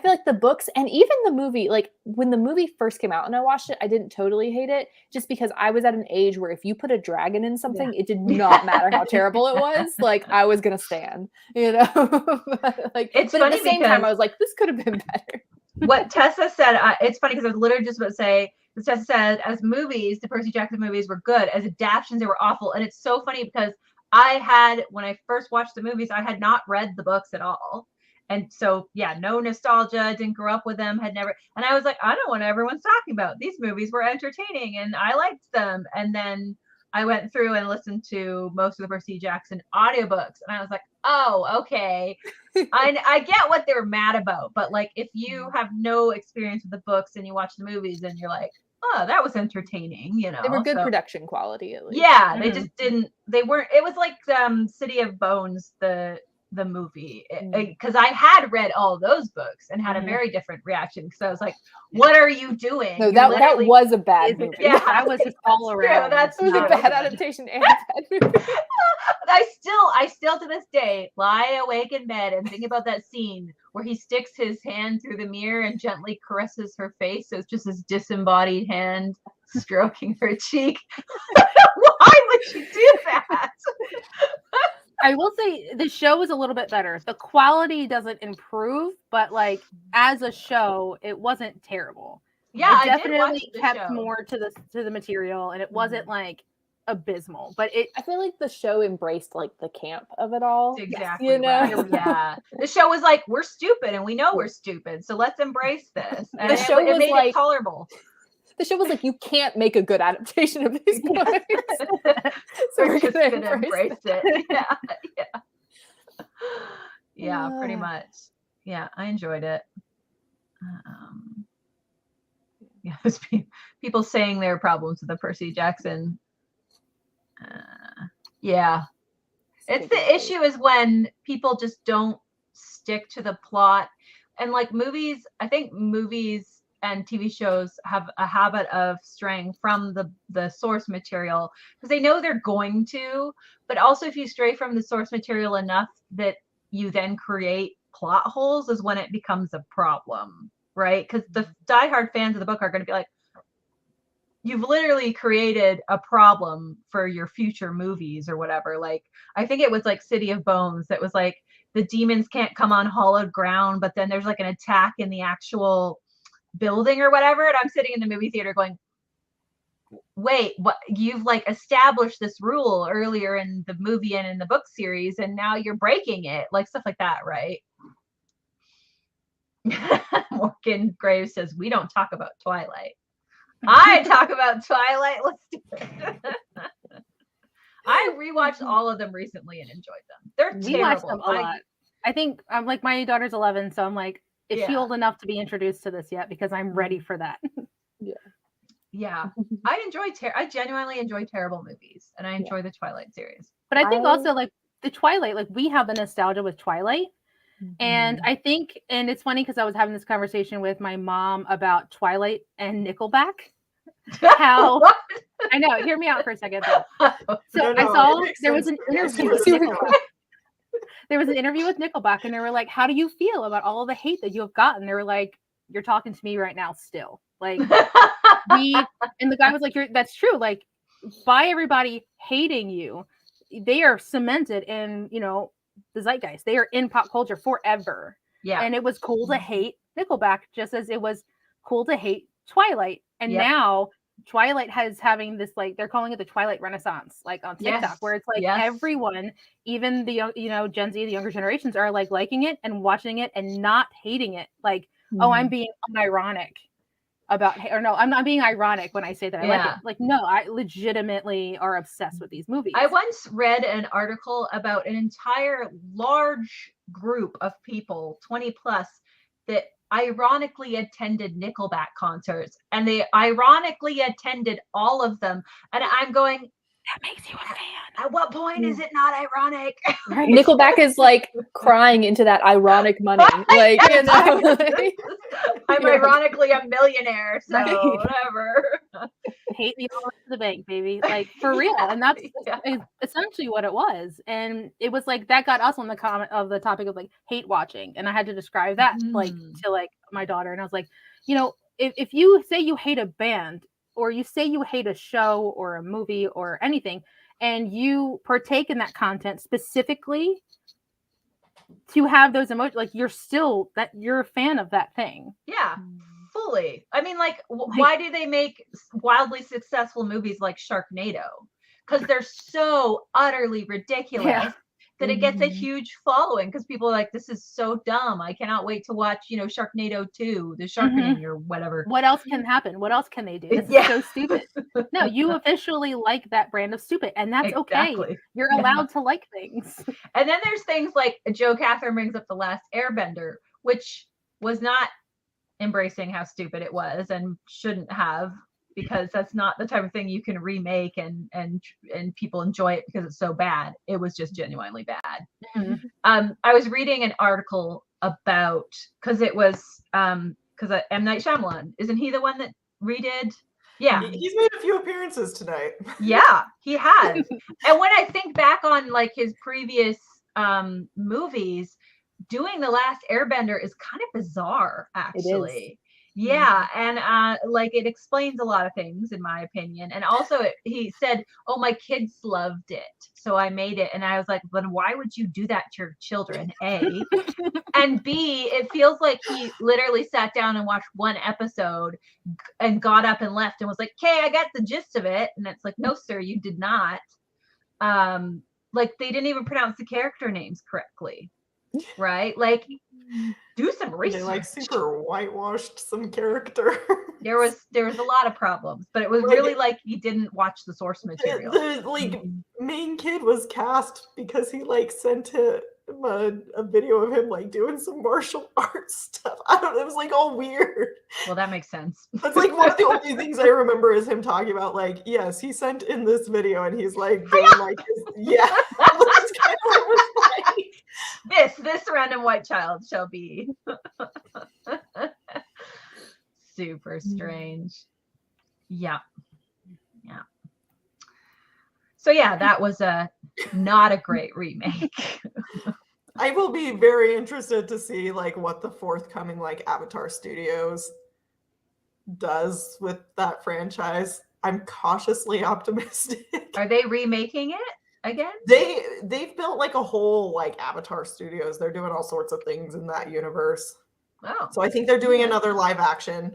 feel like the books and even the movie, like when the movie first came out and I watched it, I didn't totally hate it just because I was at an age where if you put a dragon in something, it did not matter how terrible it was. Like I was gonna stand, you know. But at the same time, I was like, this could have been better. What Tessa said, it's funny because I was literally just about to say, Tessa said, as movies, the Percy Jackson movies were good. As adaptations, they were awful. And it's so funny because when I first watched the movies, I had not read the books at all. And so, yeah, no nostalgia, didn't grow up with them, had never. And I was like, I don't know what everyone's talking about. These movies were entertaining and I liked them. And then I went through and listened to most of the Percy Jackson audiobooks. And I was like, oh, okay. I get what they were mad about. But like, if you have no experience with the books and you watch the movies and you're like, oh, that was entertaining, you know. They were good production quality at least. Yeah, they just didn't. They weren't. It was like City of Bones, the movie, because I had read all those books and had a very different reaction. Because I was like, "What are you doing?" No, that was a bad movie. Yeah, that was just all around. That's it was a bad adaptation and a bad movie. I still to this day lie awake in bed and think about that scene where he sticks his hand through the mirror and gently caresses her face. So it's just his disembodied hand stroking her cheek. Why would you do that? I will say the show is a little bit better. The quality doesn't improve, but like as a show, it wasn't terrible. Yeah, it definitely kept more to the material, and it wasn't like abysmal. But I feel like the show embraced like the camp of it all. Exactly. You know? Right. Yeah. The show was like, we're stupid and we know we're stupid, so let's embrace this. And the show it made like, it tolerable. The show was like, you can't make a good adaptation of these books. So we're just gonna embrace it. Yeah, pretty much. Yeah, I enjoyed it. Yeah, there's people saying there are problems with the Percy Jackson. Yeah. It's the issue is when people just don't stick to the plot. And like movies, I think movies and TV shows have a habit of straying from the source material because they know they're going to, but also if you stray from the source material enough that you then create plot holes is when it becomes a problem, right? Because the diehard fans of the book are going to be like, you've literally created a problem for your future movies or whatever. Like, I think it was like City of Bones that was like, the demons can't come on hallowed ground, but then there's like an attack in the actual building or whatever. And I'm sitting in the movie theater going, wait, what? You've like established this rule earlier in the movie and in the book series, and now you're breaking it. Like stuff like that, right? Morgan Graves says, we don't talk about Twilight. I talk about Twilight. Let's do it. I rewatched all of them recently and enjoyed them. They're terrible. We watched them a lot. I think I'm like, my daughter's 11, so I'm like, is she old enough to be introduced to this yet? Because I'm ready for that. Yeah. I genuinely enjoy terrible movies, and I enjoy the Twilight series. But I think also like the Twilight, like we have the nostalgia with Twilight. And I think, and it's funny because I was having this conversation with my mom about Twilight and Nickelback. How I know, hear me out for a second. So I saw there was an interview with Nickelback. There was an interview with Nickelback, and they were like, how do you feel about all of the hate that you have gotten? They were like, you're talking to me right now still. Like and the guy was like, that's true. Like by everybody hating you, they are cemented in, you know, the zeitgeist. They are in pop culture forever. Yeah. And it was cool to hate Nickelback just as it was cool to hate Twilight. And now Twilight has having this, like, they're calling it the Twilight Renaissance, like on TikTok, Yes, where it's like yes. everyone, even the Gen Z, the younger generations, are like liking it and watching it and not hating it. Like, oh, I'm being unironic about, or no, I'm not being ironic when I say that I like it. Like, no, I legitimately are obsessed with these movies. I once read an article about an entire large group of people, 20 plus, that ironically attended Nickelback concerts, and they ironically attended all of them. And I'm going, that makes you a fan. At what point is it not ironic? Right? Nickelback is like crying into that ironic money. Like, you know, I'm ironically a millionaire, so Right. whatever. Hate me all to the bank, baby. Like, for real. And that's essentially what it was. And it was like that got us on the comment of the topic of like hate watching. And I had to describe that like to like my daughter. And I was like, you know, if you say you hate a band, or you say you hate a show or a movie or anything, and you partake in that content specifically to have those emotions, like you're a fan of that thing. Yeah, fully. I mean, like, why do they make wildly successful movies like Sharknado? Because they're so utterly ridiculous that it gets a huge following, because people are like, this is so dumb. I cannot wait to watch, Sharknado 2, the Sharkening or whatever. What else can happen? What else can they do? This is so stupid. No, you officially like that brand of stupid, and that's okay. You're allowed to like things. And then there's things like Joe Catherine brings up The Last Airbender, which was not embracing how stupid it was and shouldn't have, because that's not the type of thing you can remake and people enjoy it because it's so bad. It was just genuinely bad. I was reading an article about, because it was because M. Night Shyamalan, isn't he the one that redid? Yeah, he's made a few appearances tonight. Yeah, he has. And when I think back on like his previous movies, doing The Last Airbender is kind of bizarre, actually. Yeah, and like it explains a lot of things in my opinion. And also he said, oh, my kids loved it, so I made it. And I was like, then why would you do that to your children? A. And B, it feels like he literally sat down and watched one episode and got up and left and was like, okay, I got the gist of it. And it's like, no, sir, you did not. Like they didn't even pronounce the character names correctly. Right? Like, do some research. They like super whitewashed some character. There was a lot of problems, but it was really like he didn't watch the source material. The main kid was cast because he like sent him a video of him like doing some martial arts stuff. I don't know, it was like all weird. Well, that makes sense. That's like one of the only things I remember is him talking about like, yes, he sent in this video and he's like doing like his, that's kind of what it was like. This random white child shall be super strange. Yeah. So yeah, that was not a great remake. I will be very interested to see like what the forthcoming like Avatar Studios does with that franchise. I'm cautiously optimistic. Are they remaking it again? They've built like a whole like Avatar Studios. They're doing all sorts of things in that universe. Oh, so I think they're doing another live action.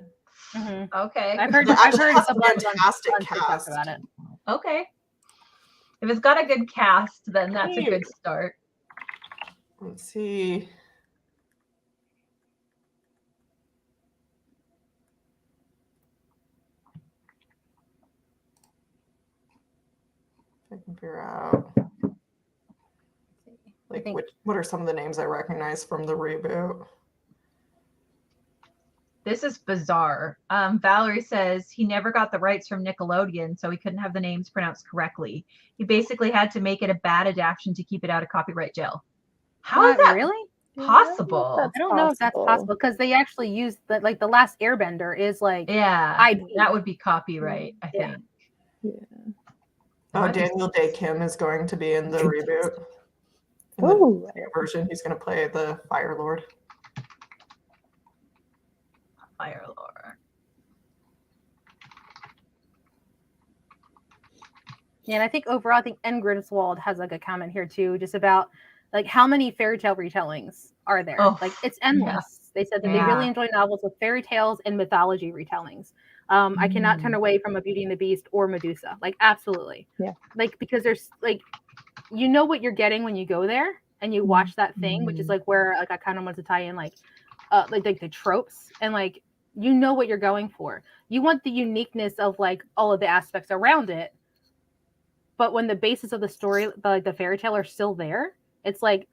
Okay, I've heard a fantastic cast about it. Okay, if it's got a good cast, then that's a good start. Let's see. I can figure out like what are some of the names I recognize from the reboot. This is bizarre. Valerie says he never got the rights from Nickelodeon, so he couldn't have the names pronounced correctly. He basically had to make it a bad adaptation to keep it out of copyright jail. How is that really possible? I don't know if that's possible, because they actually used the Last Airbender is like that would be copyright, I think. Oh, Daniel Day Kim is going to be in the reboot. In the version, he's going to play the Fire Lord. Fire Lord. Yeah, and I think overall, I think N. Griswold has like a comment here too, just about like how many fairy tale retellings are there? Like it's endless. They said that they really enjoy novels with fairy tales and mythology retellings. I cannot turn away from a Beauty and the Beast or Medusa. Like, absolutely. Yeah. Like, because there's like, you know what you're getting when you go there and you watch that thing, which is like where like I kind of want to tie in like the tropes, and like you know what you're going for. You want the uniqueness of like all of the aspects around it, but when the basis of the story, the fairy tale, are still there, it's like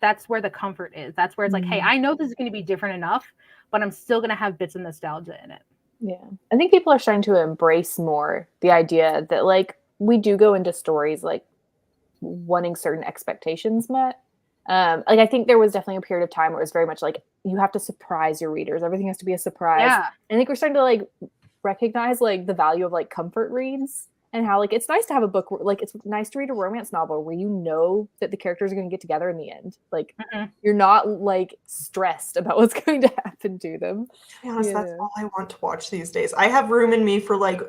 that's where the comfort is. That's where it's like, hey, I know this is going to be different enough, but I'm still going to have bits of nostalgia in it. Yeah. I think people are starting to embrace more the idea that like we do go into stories like wanting certain expectations met. Like I think there was definitely a period of time where it was very much like you have to surprise your readers. Everything has to be a surprise. Yeah. And I think we're starting to like recognize like the value of like comfort reads and how like it's nice to have a book where, like it's nice to read a romance novel where you know that the characters are going to get together in the end. Like you're not like stressed about what's going to happen to them. To be honest, that's all I want to watch these days. I have room in me for like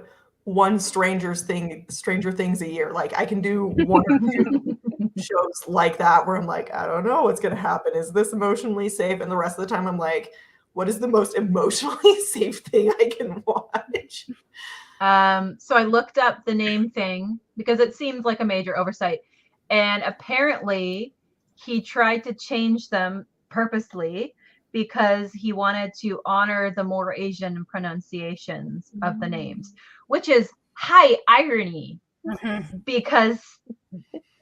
one Stranger Things a year. Like I can do one or two shows like that where I'm like, I don't know what's gonna happen. Is this emotionally safe? And the rest of the time I'm like, what is the most emotionally safe thing I can watch? So I looked up the name thing because it seems like a major oversight. And apparently he tried to change them purposely because he wanted to honor the more Asian pronunciations of the names, which is high irony because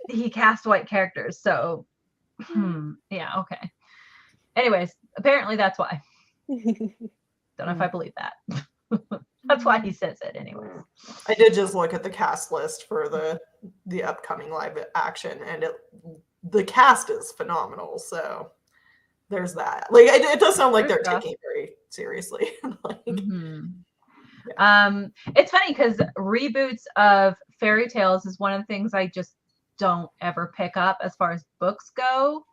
he cast white characters. So, yeah, okay. Anyways, apparently that's why. Don't know if I believe that. That's why he says it anyways. I did just look at the cast list for the upcoming live action, and the cast is phenomenal. So there's that. Like it does sound like they're taking it very seriously. Like, it's funny because reboots of fairy tales is one of the things I just don't ever pick up as far as books go.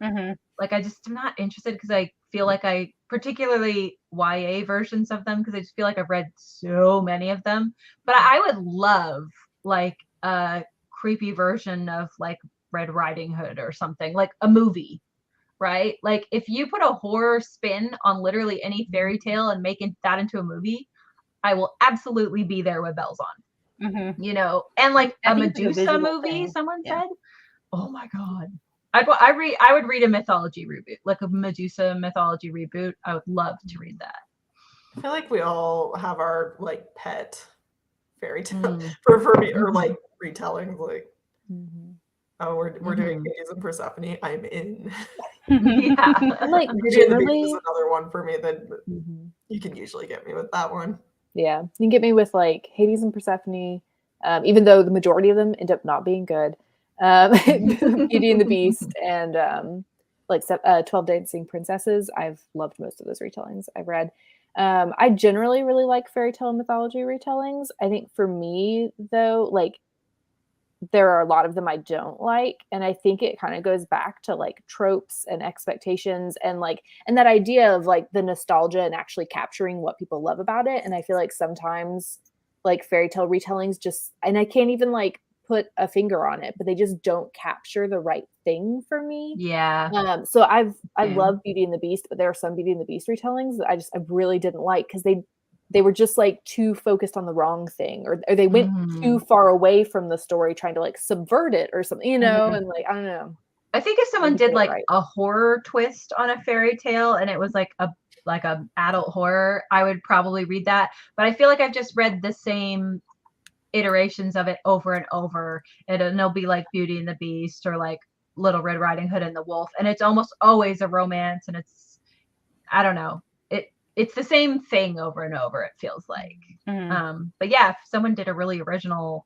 Like I just am not interested because I feel like particularly YA versions of them, because I just feel like I've read so many of them. But I would love like a creepy version of like Red Riding Hood or something, like a movie, right? Like if you put a horror spin on literally any fairy tale and make that into a movie, I will absolutely be there with bells on. You know, and like a Medusa movie, someone said, oh my God. I would read a mythology reboot, like a Medusa mythology reboot. I would love to read that. I feel like we all have our like pet fairy tale for me, or like retellings. Like, oh, we're doing Hades and Persephone. I'm in. Yeah, like Beauty and the Beast is another one for me that you can usually get me with that one. Yeah, you can get me with like Hades and Persephone, even though the majority of them end up not being good. Beauty and the Beast and like 12 Dancing Princesses. I've loved most of those retellings I've read. I generally really like fairy tale and mythology retellings. I think for me though, like there are a lot of them I don't like, and I think it kind of goes back to like tropes and expectations and like and that idea of like the nostalgia and actually capturing what people love about it. And I feel like sometimes like fairy tale retellings just, and I can't even like put a finger on it, but they just don't capture the right thing for me. Yeah. So I love Beauty and the Beast, but there are some Beauty and the Beast retellings that I really didn't like because they were just like too focused on the wrong thing, or they went too far away from the story trying to like subvert it or something, you know, and like I don't know. I think if someone did like a horror twist on a fairy tale and it was like a adult horror, I would probably read that. But I feel like I've just read the same iterations of it over and over, and it'll be like Beauty and the Beast or like Little Red Riding Hood and the Wolf, and it's almost always a romance, and it's I don't know, it's the same thing over and over, it feels like. But yeah, if someone did a really original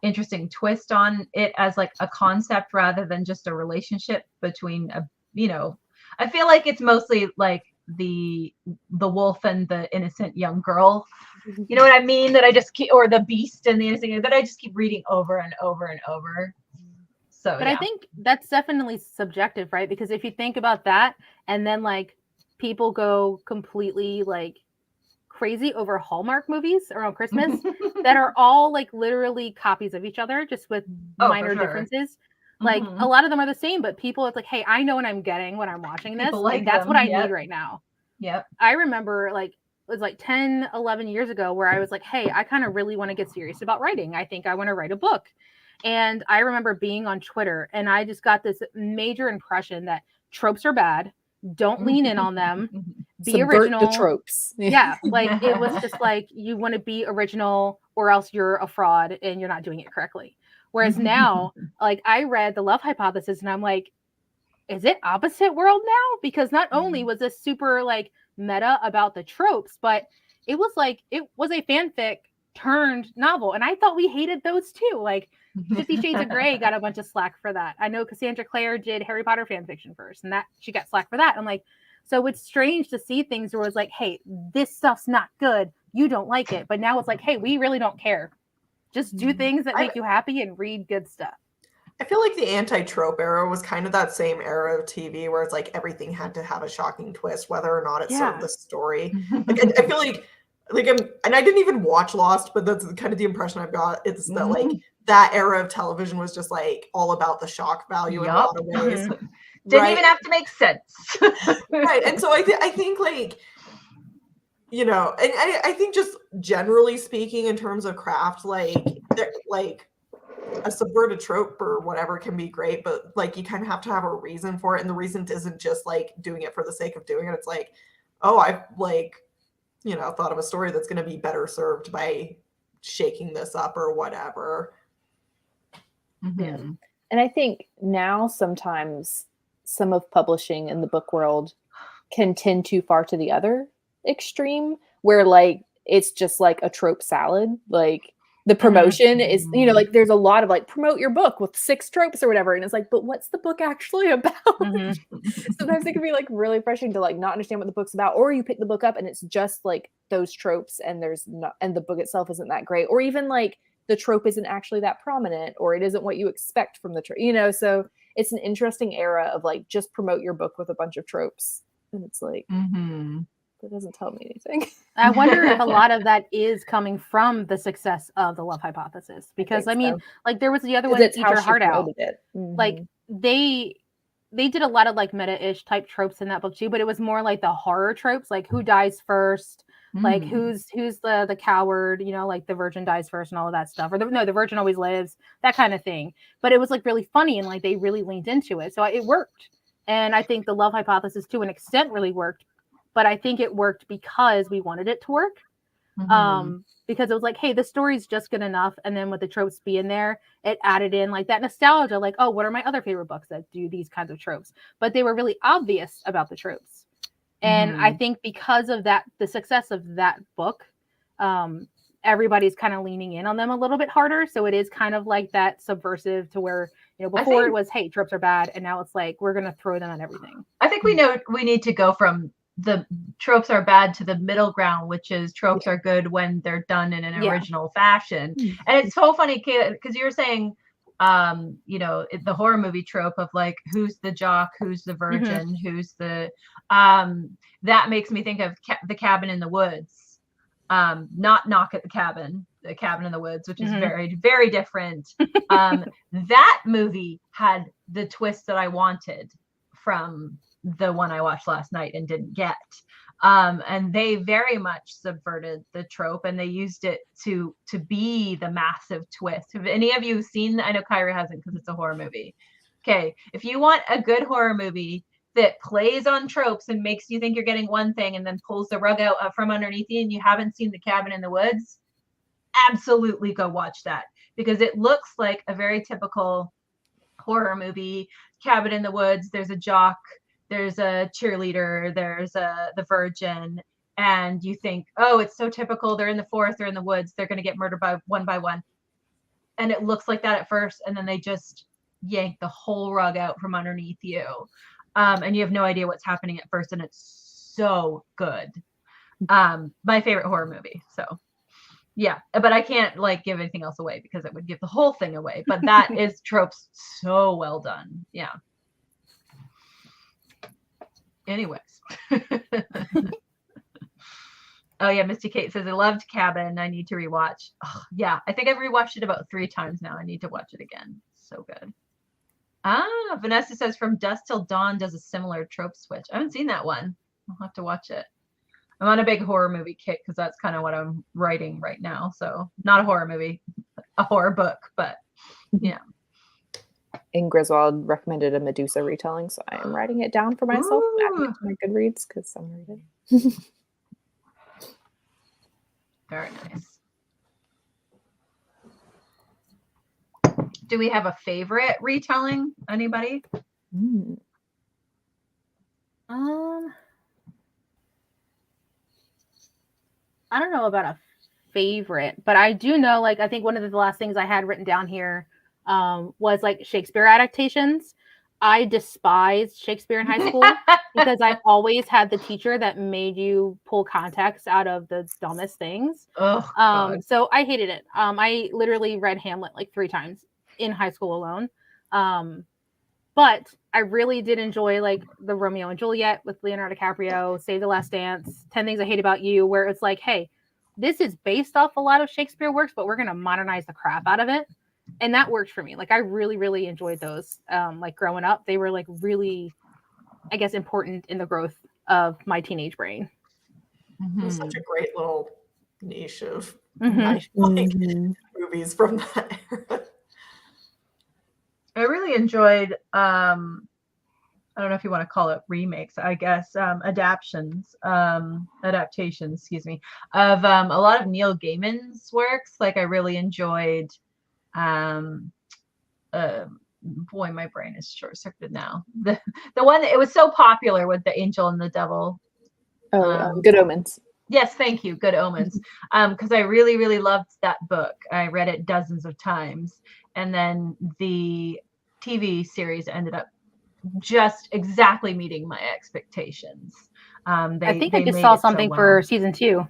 interesting twist on it as like a concept rather than just a relationship between I feel like it's mostly like the wolf and the innocent young girl, you know what I mean, that I just keep, or the beast and the innocent that I just keep reading over and over and over. So but I think that's definitely subjective, right? Because if you think about that, and then like people go completely like crazy over Hallmark movies around Christmas that are all like literally copies of each other, just with minor differences. Like a lot of them are the same, but people, it's like, hey, I know what I'm getting when I'm watching this. Like that's what I need right now. Yep. I remember like was like 10, 11 years ago where I was like, hey, I kind of really want to get serious about writing. I think I want to write a book. And I remember being on Twitter and I just got this major impression that tropes are bad. Don't lean in on them. Be Subvert original. the tropes. Yeah, like it was just like you want to be original or else you're a fraud and you're not doing it correctly. Whereas now, like I read The Love Hypothesis and I'm like, is it opposite world now? Because not only was this super like meta about the tropes, but it was a fanfic turned novel. And I thought we hated those too. Like 50 Shades of Grey got a bunch of slack for that. I know Cassandra Clare did Harry Potter fan fiction first, and that she got slack for that. I'm like, so it's strange to see things where it's like, hey, this stuff's not good. You don't like it. But now it's like, hey, we really don't care. Just do things that make you happy and read good stuff. I feel like the anti-trope era was kind of that same era of TV where it's like everything had to have a shocking twist, whether or not it served the story. Like I feel like and I didn't even watch Lost, but that's kind of the impression I've got. It's that like that era of television was just like all about the shock value in a lot of ways. Didn't even have to make sense. Right. And so I think like, you know, and I think just generally speaking in terms of craft, like a subverted trope or whatever can be great, but like you kind of have to have a reason for it. And the reason isn't just like doing it for the sake of doing it. It's like, oh, I've like, you know, thought of a story that's going to be better served by shaking this up or whatever. Yeah. And I think now sometimes some of publishing in the book world can tend too far to the other extreme where like it's just like a trope salad. Like the promotion is, you know, like there's a lot of like promote your book with 6 tropes or whatever. And it's like, but what's the book actually about? Sometimes it can be like really frustrating to like not understand what the book's about, or you pick the book up and it's just like those tropes and there's not, and the book itself isn't that great, or even like the trope isn't actually that prominent, or it isn't what you expect from the trope, you know? So it's an interesting era of like, just promote your book with a bunch of tropes. And it's like, that doesn't tell me anything. I wonder if a lot of that is coming from the success of The Love Hypothesis, because I mean, like there was the other one, Eat Your Heart Out. Like they did a lot of like meta-ish type tropes in that book too, but it was more like the horror tropes, like who dies first, like who's the coward, you know, like the virgin dies first and all of that stuff, or the virgin always lives, that kind of thing. But it was like really funny and like they really leaned into it, so it worked. And I think The Love Hypothesis to an extent really worked. But I think it worked because we wanted it to work. Because it was like, hey, the story's just good enough. And then with the tropes being there, it added in like that nostalgia, like, oh, what are my other favorite books that do these kinds of tropes? But they were really obvious about the tropes. And I think because of that, the success of that book, everybody's kind of leaning in on them a little bit harder. So it is kind of like that subversive to where, you know, before it was, hey, tropes are bad. And now it's like, we're going to throw them on everything. I think we know we need to go from the tropes are bad to the middle ground, which is tropes are good when they're done in an original fashion. And it's so funny because you're saying, you know, the horror movie trope of like, who's the jock, who's the virgin, who's the, that makes me think of the Cabin in the Woods, not Knock at the Cabin in the Woods, which is very, very different. That movie had the twist that I wanted from the one I watched last night and didn't get. And they very much subverted the trope and they used it to be the massive twist. Have any of you seen, I know Kyra hasn't because it's a horror movie. Okay, if you want a good horror movie that plays on tropes and makes you think you're getting one thing and then pulls the rug out from underneath you and you haven't seen The Cabin in the Woods, absolutely go watch that, because it looks like a very typical horror movie. Cabin in the Woods, there's a jock, there's a cheerleader, there's the virgin, and you think, oh, it's so typical. They're in the forest, they're in the woods, they're going to get murdered by one. And it looks like that at first, and then they just yank the whole rug out from underneath you. And you have no idea what's happening at first, and it's so good. My favorite horror movie. So yeah, but I can't like give anything else away because it would give the whole thing away. But that is tropes so well done. Yeah. Anyways. Oh yeah, Misty Kate says I loved Cabin. I need to rewatch. Oh, yeah, I think I've rewatched it about 3 times now. I need to watch it again. So good. Vanessa says From Dusk Till Dawn does a similar trope switch. I haven't seen that one. I'll have to watch it. I'm on a big horror movie kick because that's kind of what I'm writing right now. So not a horror movie, a horror book, but yeah. And Griswold recommended a Medusa retelling, so I am writing it down for myself, adding it to my Goodreads because I'm reading it. Very nice. Do we have a favorite retelling? Anybody? I don't know about a favorite, but I do know, like, I think one of the last things I had written down here was like Shakespeare adaptations. I despised Shakespeare in high school because I always had the teacher that made you pull context out of the dumbest things. Oh, so I hated it. I literally read Hamlet like 3 times in high school alone. But I really did enjoy like the Romeo and Juliet with Leonardo DiCaprio, Save the Last Dance, 10 Things I Hate About You, where it's like, hey, this is based off a lot of Shakespeare works, but we're going to modernize the crap out of it. And that worked for me. Like I really, really enjoyed those. Like growing up, they were like really, I guess, important in the growth of my teenage brain. It was such a great little niche of nice, like, movies from that era. I really enjoyed I don't know if you want to call it remakes, I guess, adaptations, excuse me, of a lot of Neil Gaiman's works. Like I really enjoyed boy, my brain is short-circuited now. The one that it was so popular with the angel and the devil. Good Omens. Yes, thank you. Good Omens. Because I really, really loved that book. I read it dozens of times. And then the TV series ended up just exactly meeting my expectations. I think I just saw something for season 2.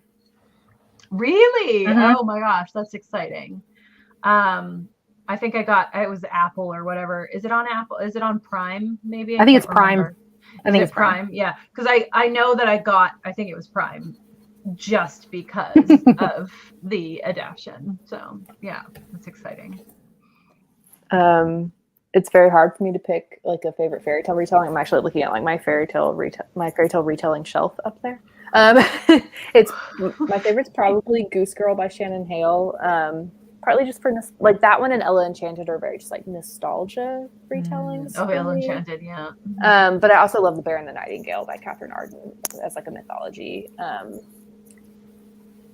Really? Oh my gosh, that's exciting. I think it was Apple or whatever. Is it on Apple? Is it on Prime? Maybe I think it's Prime. I think it's Prime. Yeah, because I know that I think it was Prime, just because of the adaptation. So yeah, that's exciting. It's very hard for me to pick like a favorite fairy tale retelling. I'm actually looking at like my fairy tale retelling shelf up there. It's my favorite's probably Goose Girl by Shannon Hale. Partly just for like that one and Ella Enchanted are very just like nostalgia retellings. Oh, Ella Enchanted, yeah. But I also love The Bear and the Nightingale by Catherine Arden as like a mythology,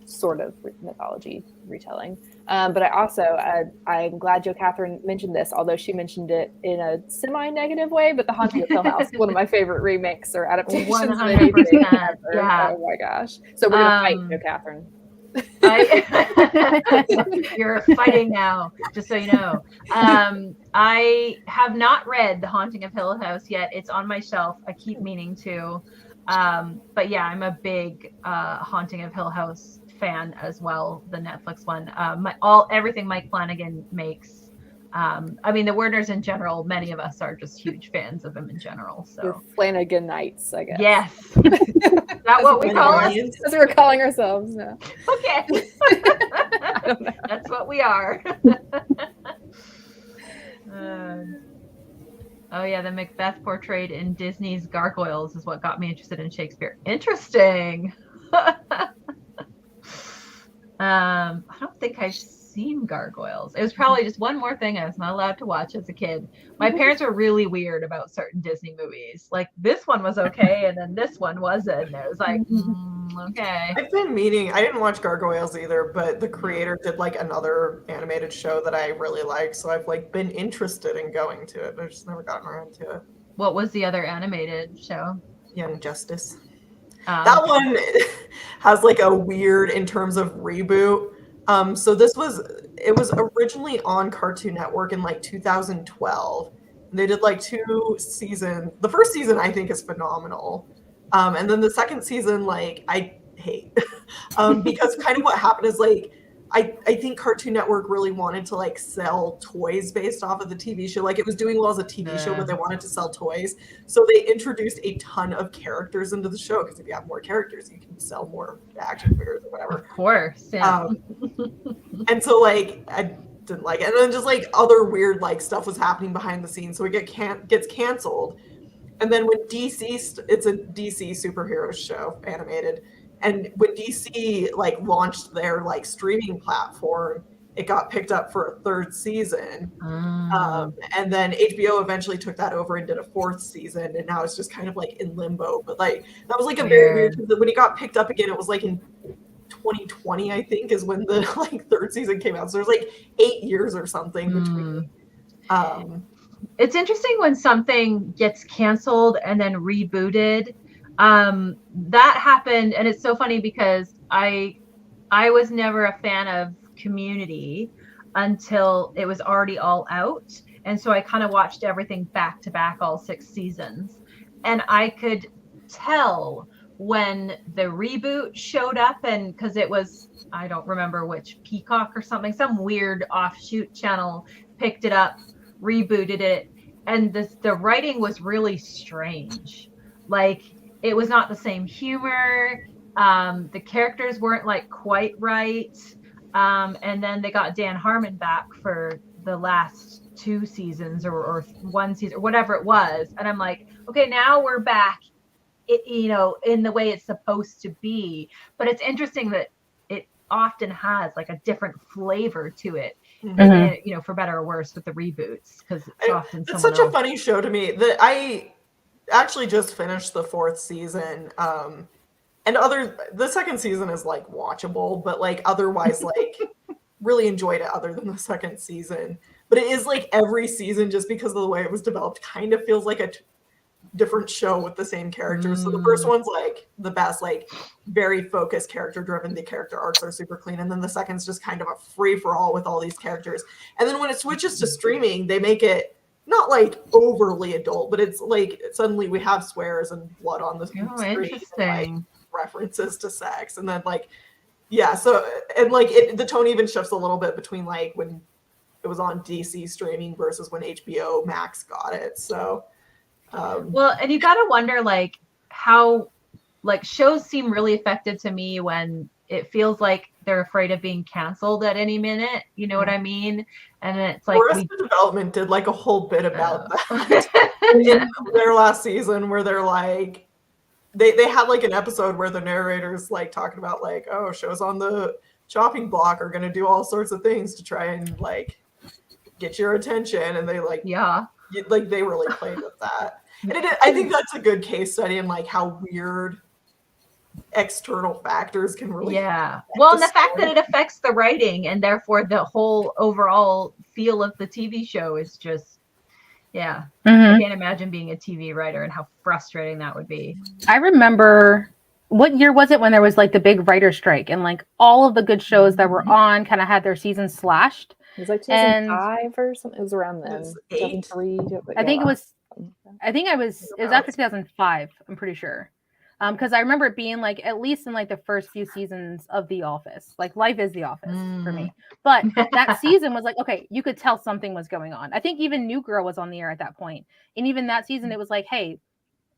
sort of mythology retelling. But I also, I'm glad Jo Catherine mentioned this, although she mentioned it in a semi-negative way, but The Haunting of Hill House, one of my favorite remakes or adaptations. 100%, yeah. Oh my gosh. So we're going to fight Jo Catherine. You're fighting now, just so you know. I have not read The Haunting of Hill House yet. It's on my shelf. I keep meaning to. But yeah, I'm a big Haunting of Hill House fan as well, the Netflix one. Everything Mike Flanagan makes. I mean, the Werners in general, many of us are just huge fans of him in general. So we're Flanaganites, I guess. Yes. Is that what we call us? That's what we're calling ourselves now. Okay. I don't know. That's what we are. Oh yeah, the Macbeth portrayed in Disney's Gargoyles is what got me interested in Shakespeare. Interesting. I don't think I've seen Gargoyles. It was probably just one more thing I was not allowed to watch as a kid. My parents were really weird about certain Disney movies. Like this one was okay, and then this one wasn't. And it was like, okay. I've been meaning. I didn't watch Gargoyles either, but the creator did like another animated show that I really like, so I've like been interested in going to it, but I've just never gotten around to it. What was the other animated show? Young Justice. That one has like a weird in terms of reboot. So it was originally on Cartoon Network in like 2012. And they did like 2 seasons. The first season I think is phenomenal. And then the second season, like I hate because kind of what happened is like, I think Cartoon Network really wanted to like sell toys based off of the TV show. Like it was doing well as a TV show, but they wanted to sell toys. So they introduced a ton of characters into the show because if you have more characters, you can sell more action figures or whatever. Of course. Yeah. And so like I didn't like it. And then just like other weird like stuff was happening behind the scenes. So it gets canceled. And then when it's a DC superhero show animated. And when DC like launched their like streaming platform, it got picked up for a third season. And then HBO eventually took that over and did a fourth season, and now it's just kind of like in limbo. But like that was like a very weird, because when it got picked up again, it was like in 2020, I think, is when the like third season came out. So there's like 8 years or something between. It's interesting when something gets canceled and then rebooted. That happened, and it's so funny because I was never a fan of Community until it was already all out, and so I kind of watched everything back to back, all 6 seasons, and I could tell when the reboot showed up, and because it was, I don't remember which, Peacock or something, some weird offshoot channel picked it up, rebooted it, and the writing was really strange. Like, it was not the same humor. The characters weren't like quite right. And then they got Dan Harmon back for the last 2 seasons or 1 season or whatever it was. And I'm like, okay, now we're back, in the way it's supposed to be. But it's interesting that it often has like a different flavor to it, for better or worse with the reboots, because it's often it's such a funny show to me that I actually just finished the 4th season. And the 2nd season is like watchable, but like otherwise like really enjoyed it other than the 2nd season. But it is like every season, just because of the way it was developed, kind of feels like a different show with the same characters. So the first one's like the best, like very focused, character driven. The character arcs are super clean. And then the second's just kind of a free for all with all these characters. And then when it switches to streaming, they make it not like overly adult, but it's like suddenly we have swears and blood on the screen. Interesting. And, like, references to sex. And then like, yeah. So, and like the tone even shifts a little bit between like when it was on DC streaming versus when HBO Max got it. So, well, and you got to wonder like how like shows seem really effective to me when it feels like they're afraid of being canceled at any minute. You know what I mean? And it's like Arrested Development did like a whole bit about that in their last season, where they're like, they had like an episode where the narrator's like talking about like, oh, shows on the chopping block are going to do all sorts of things to try and like get your attention. And they like, like they really played with that. And I think that's a good case study in like how weird external factors can really well, and the fact that it affects the writing and therefore the whole overall feel of the TV show is just I can't imagine being a TV writer and how frustrating that would be. I remember, what year was it when there was like the big writer strike and like all of the good shows that were on kind of had their seasons slashed? It was like 2005 or something. It was around then. 2003. I think it was after 2005. I'm pretty sure. Because I remember it being like at least in like the first few seasons of The Office. Like life is The Office for me. But that season was like, okay, you could tell something was going on. I think even New Girl was on the air at that point. And even that season, it was like, hey,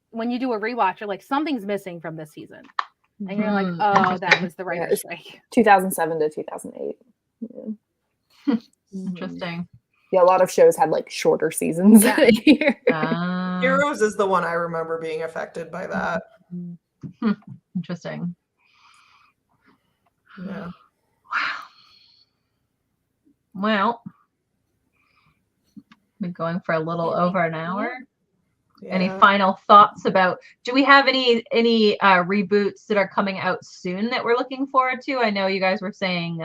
when you do a rewatch, you're like, something's missing from this season. And you're like, oh, that was the writer's strike. 2007 to 2008. Yeah. Interesting. Yeah, a lot of shows had like shorter seasons. Heroes is the one I remember being affected by that. Interesting. Yeah. Wow. Well, been going for a little over an hour. Any final thoughts about? Do we have any reboots that are coming out soon that we're looking forward to? I know you guys were saying.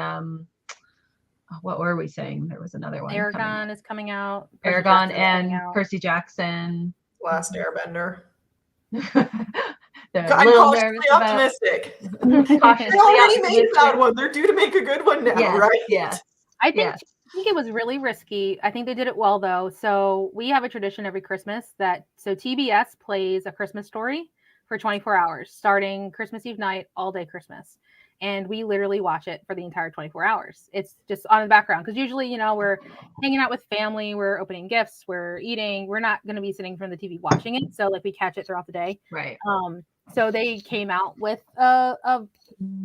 What were we saying? There was another one. Aragon is coming out. Aragon and Percy Jackson. Last Airbender. I'm cautiously optimistic. They already made that one. They're due to make a good one now, right? Yeah. I think it was really risky. I think they did it well though. So we have a tradition every Christmas TBS plays A Christmas Story for 24 hours, starting Christmas Eve night, all day Christmas. And we literally watch it for the entire 24 hours. It's just on the background. Because usually, we're hanging out with family, we're opening gifts, we're eating. We're not going to be sitting in front of the TV watching it. So like we catch it throughout the day. Right. So they came out with a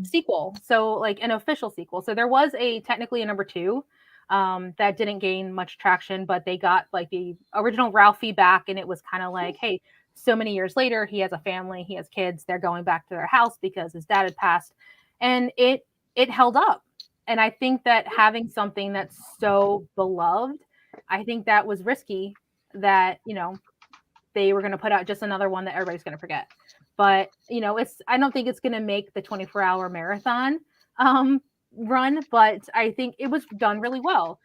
sequel. So like an official sequel. So there was technically a number 2 that didn't gain much traction, but they got like the original Ralphie back. And it was kind of like, hey, so many years later, he has a family, he has kids, they're going back to their house because his dad had passed, and it held up. And I think that having something that's so beloved, I think that was risky, that, you know, they were going to put out just another one that everybody's going to forget. But, you know, I don't think it's going to make the 24-hour marathon run, but I think it was done really well.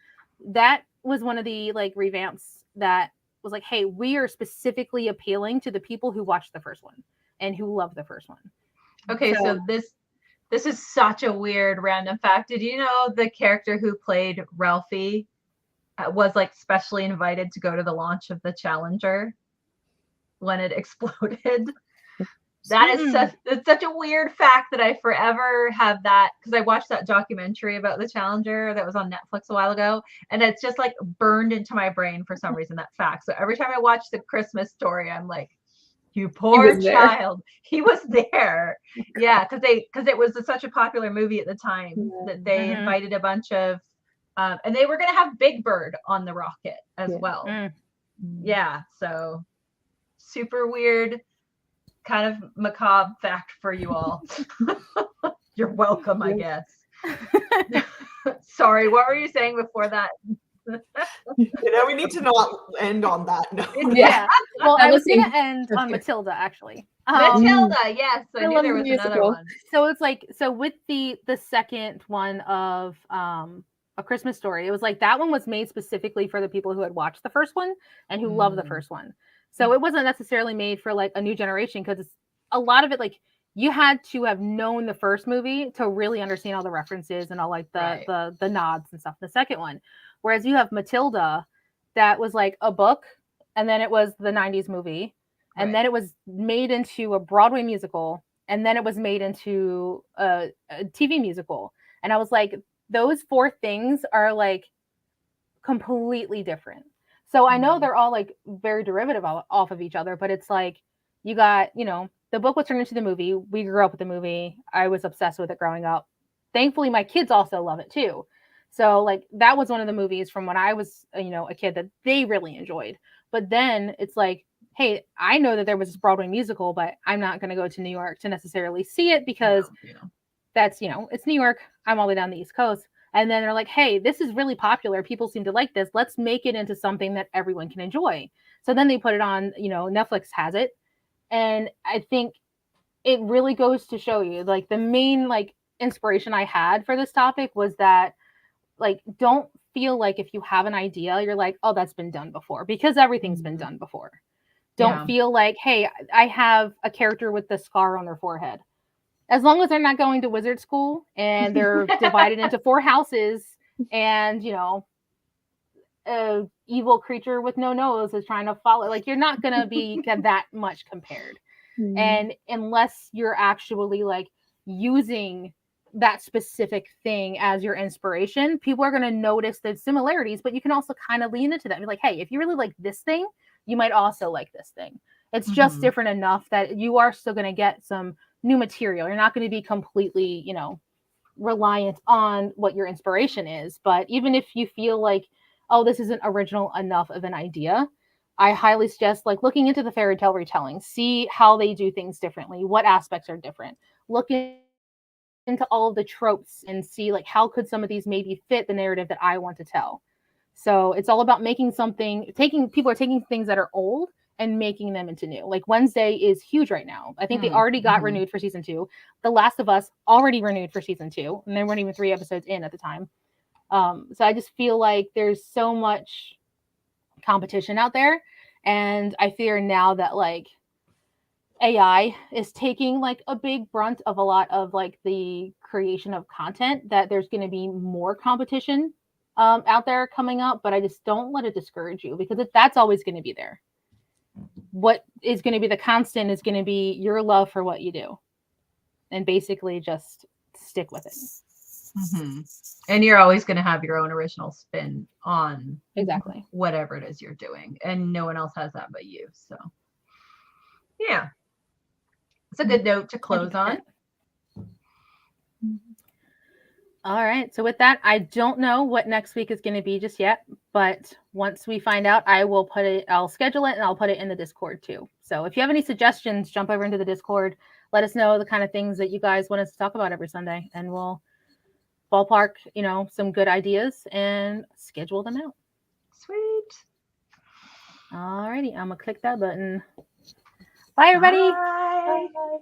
That was one of the like revamps that was like, hey, we are specifically appealing to the people who watched the first one and who love the first one. Okay, so this is such a weird random fact. Did you know the character who played Ralphie was like specially invited to go to the launch of the Challenger when it exploded? That is such a weird fact that I forever have that, because I watched that documentary about the Challenger that was on Netflix a while ago, and it's just like burned into my brain for some reason, that fact. So every time I watch The Christmas Story, I'm like, you poor child. He was there. Yeah, because it was such a popular movie at the time that they invited a bunch of and they were going to have Big Bird on the rocket as well. Yeah, so super weird, kind of macabre fact for you all. You're welcome, I guess. Sorry, what were you saying before that? You know, we need to not end on that note. Yeah. Well, I was going to end on Matilda, actually. Matilda, yes. I knew there was another one. So it's like, so with the second one of A Christmas Story, it was like that one was made specifically for the people who had watched the first one and who loved the first one. So it wasn't necessarily made for like a new generation, because a lot of it, like, you had to have known the first movie to really understand all the references and all like the nods and stuff. The second one, whereas you have Matilda, that was like a book, and then it was the 90s movie, and then it was made into a Broadway musical, and then it was made into a TV musical. And I was like, those four things are like completely different. So I know they're all like very derivative off of each other, but it's like, you got, you know, the book was turned into the movie. We grew up with the movie. I was obsessed with it growing up. Thankfully, my kids also love it too. So like that was one of the movies from when I was, you know, a kid that they really enjoyed. But then it's like, hey, I know that there was this Broadway musical, but I'm not going to go to New York to necessarily see it, because that's, you know, it's New York. I'm all the way down the East Coast. And then they're like, hey, this is really popular. People seem to like this. Let's make it into something that everyone can enjoy. So then they put it on, you know, Netflix has it. And I think it really goes to show you, like, the main like inspiration I had for this topic was that, like, don't feel like if you have an idea, you're like, oh, that's been done before, because everything's been done before. Don't feel like, hey, I have a character with the scar on their forehead. As long as they're not going to wizard school and they're divided into 4 houses, and, you know, a evil creature with no nose is trying to follow, like, you're not going to be that much compared. And unless you're actually like using that specific thing as your inspiration, people are going to notice the similarities, but you can also kind of lean into that and be like, hey, if you really like this thing, you might also like this thing. It's just different enough that you are still going to get some new material. You're not going to be completely, you know, reliant on what your inspiration is. But even if you feel like, oh, this isn't original enough of an idea, I highly suggest like looking into the fairy tale retelling, see how they do things differently, what aspects are different. Look into all of the tropes and see like how could some of these maybe fit the narrative that I want to tell. So it's all about making something, people are taking things that are old and making them into new. Like Wednesday is huge right now. I think they already got renewed for season 2. The Last of Us already renewed for season 2, and they weren't even 3 episodes in at the time. So I just feel like there's so much competition out there, and I fear now that like AI is taking like a big brunt of a lot of like the creation of content, that there's going to be more competition out there coming up. But I just don't let it discourage you, because that's always going to be there. What is going to be the constant is going to be your love for what you do, and basically just stick with it. And you're always going to have your own original spin on exactly whatever it is you're doing, and no one else has that but you. So yeah, it's a good note to close on. All right, so with that, I don't know what next week is going to be just yet, But once we find out, I'll schedule it and I'll put it in the Discord too. So if you have any suggestions, jump over into the Discord. Let us know the kind of things that you guys want us to talk about every Sunday, and we'll ballpark, some good ideas and schedule them out. Sweet. Alrighty, I'm gonna click that button. Bye, everybody. Bye. Bye.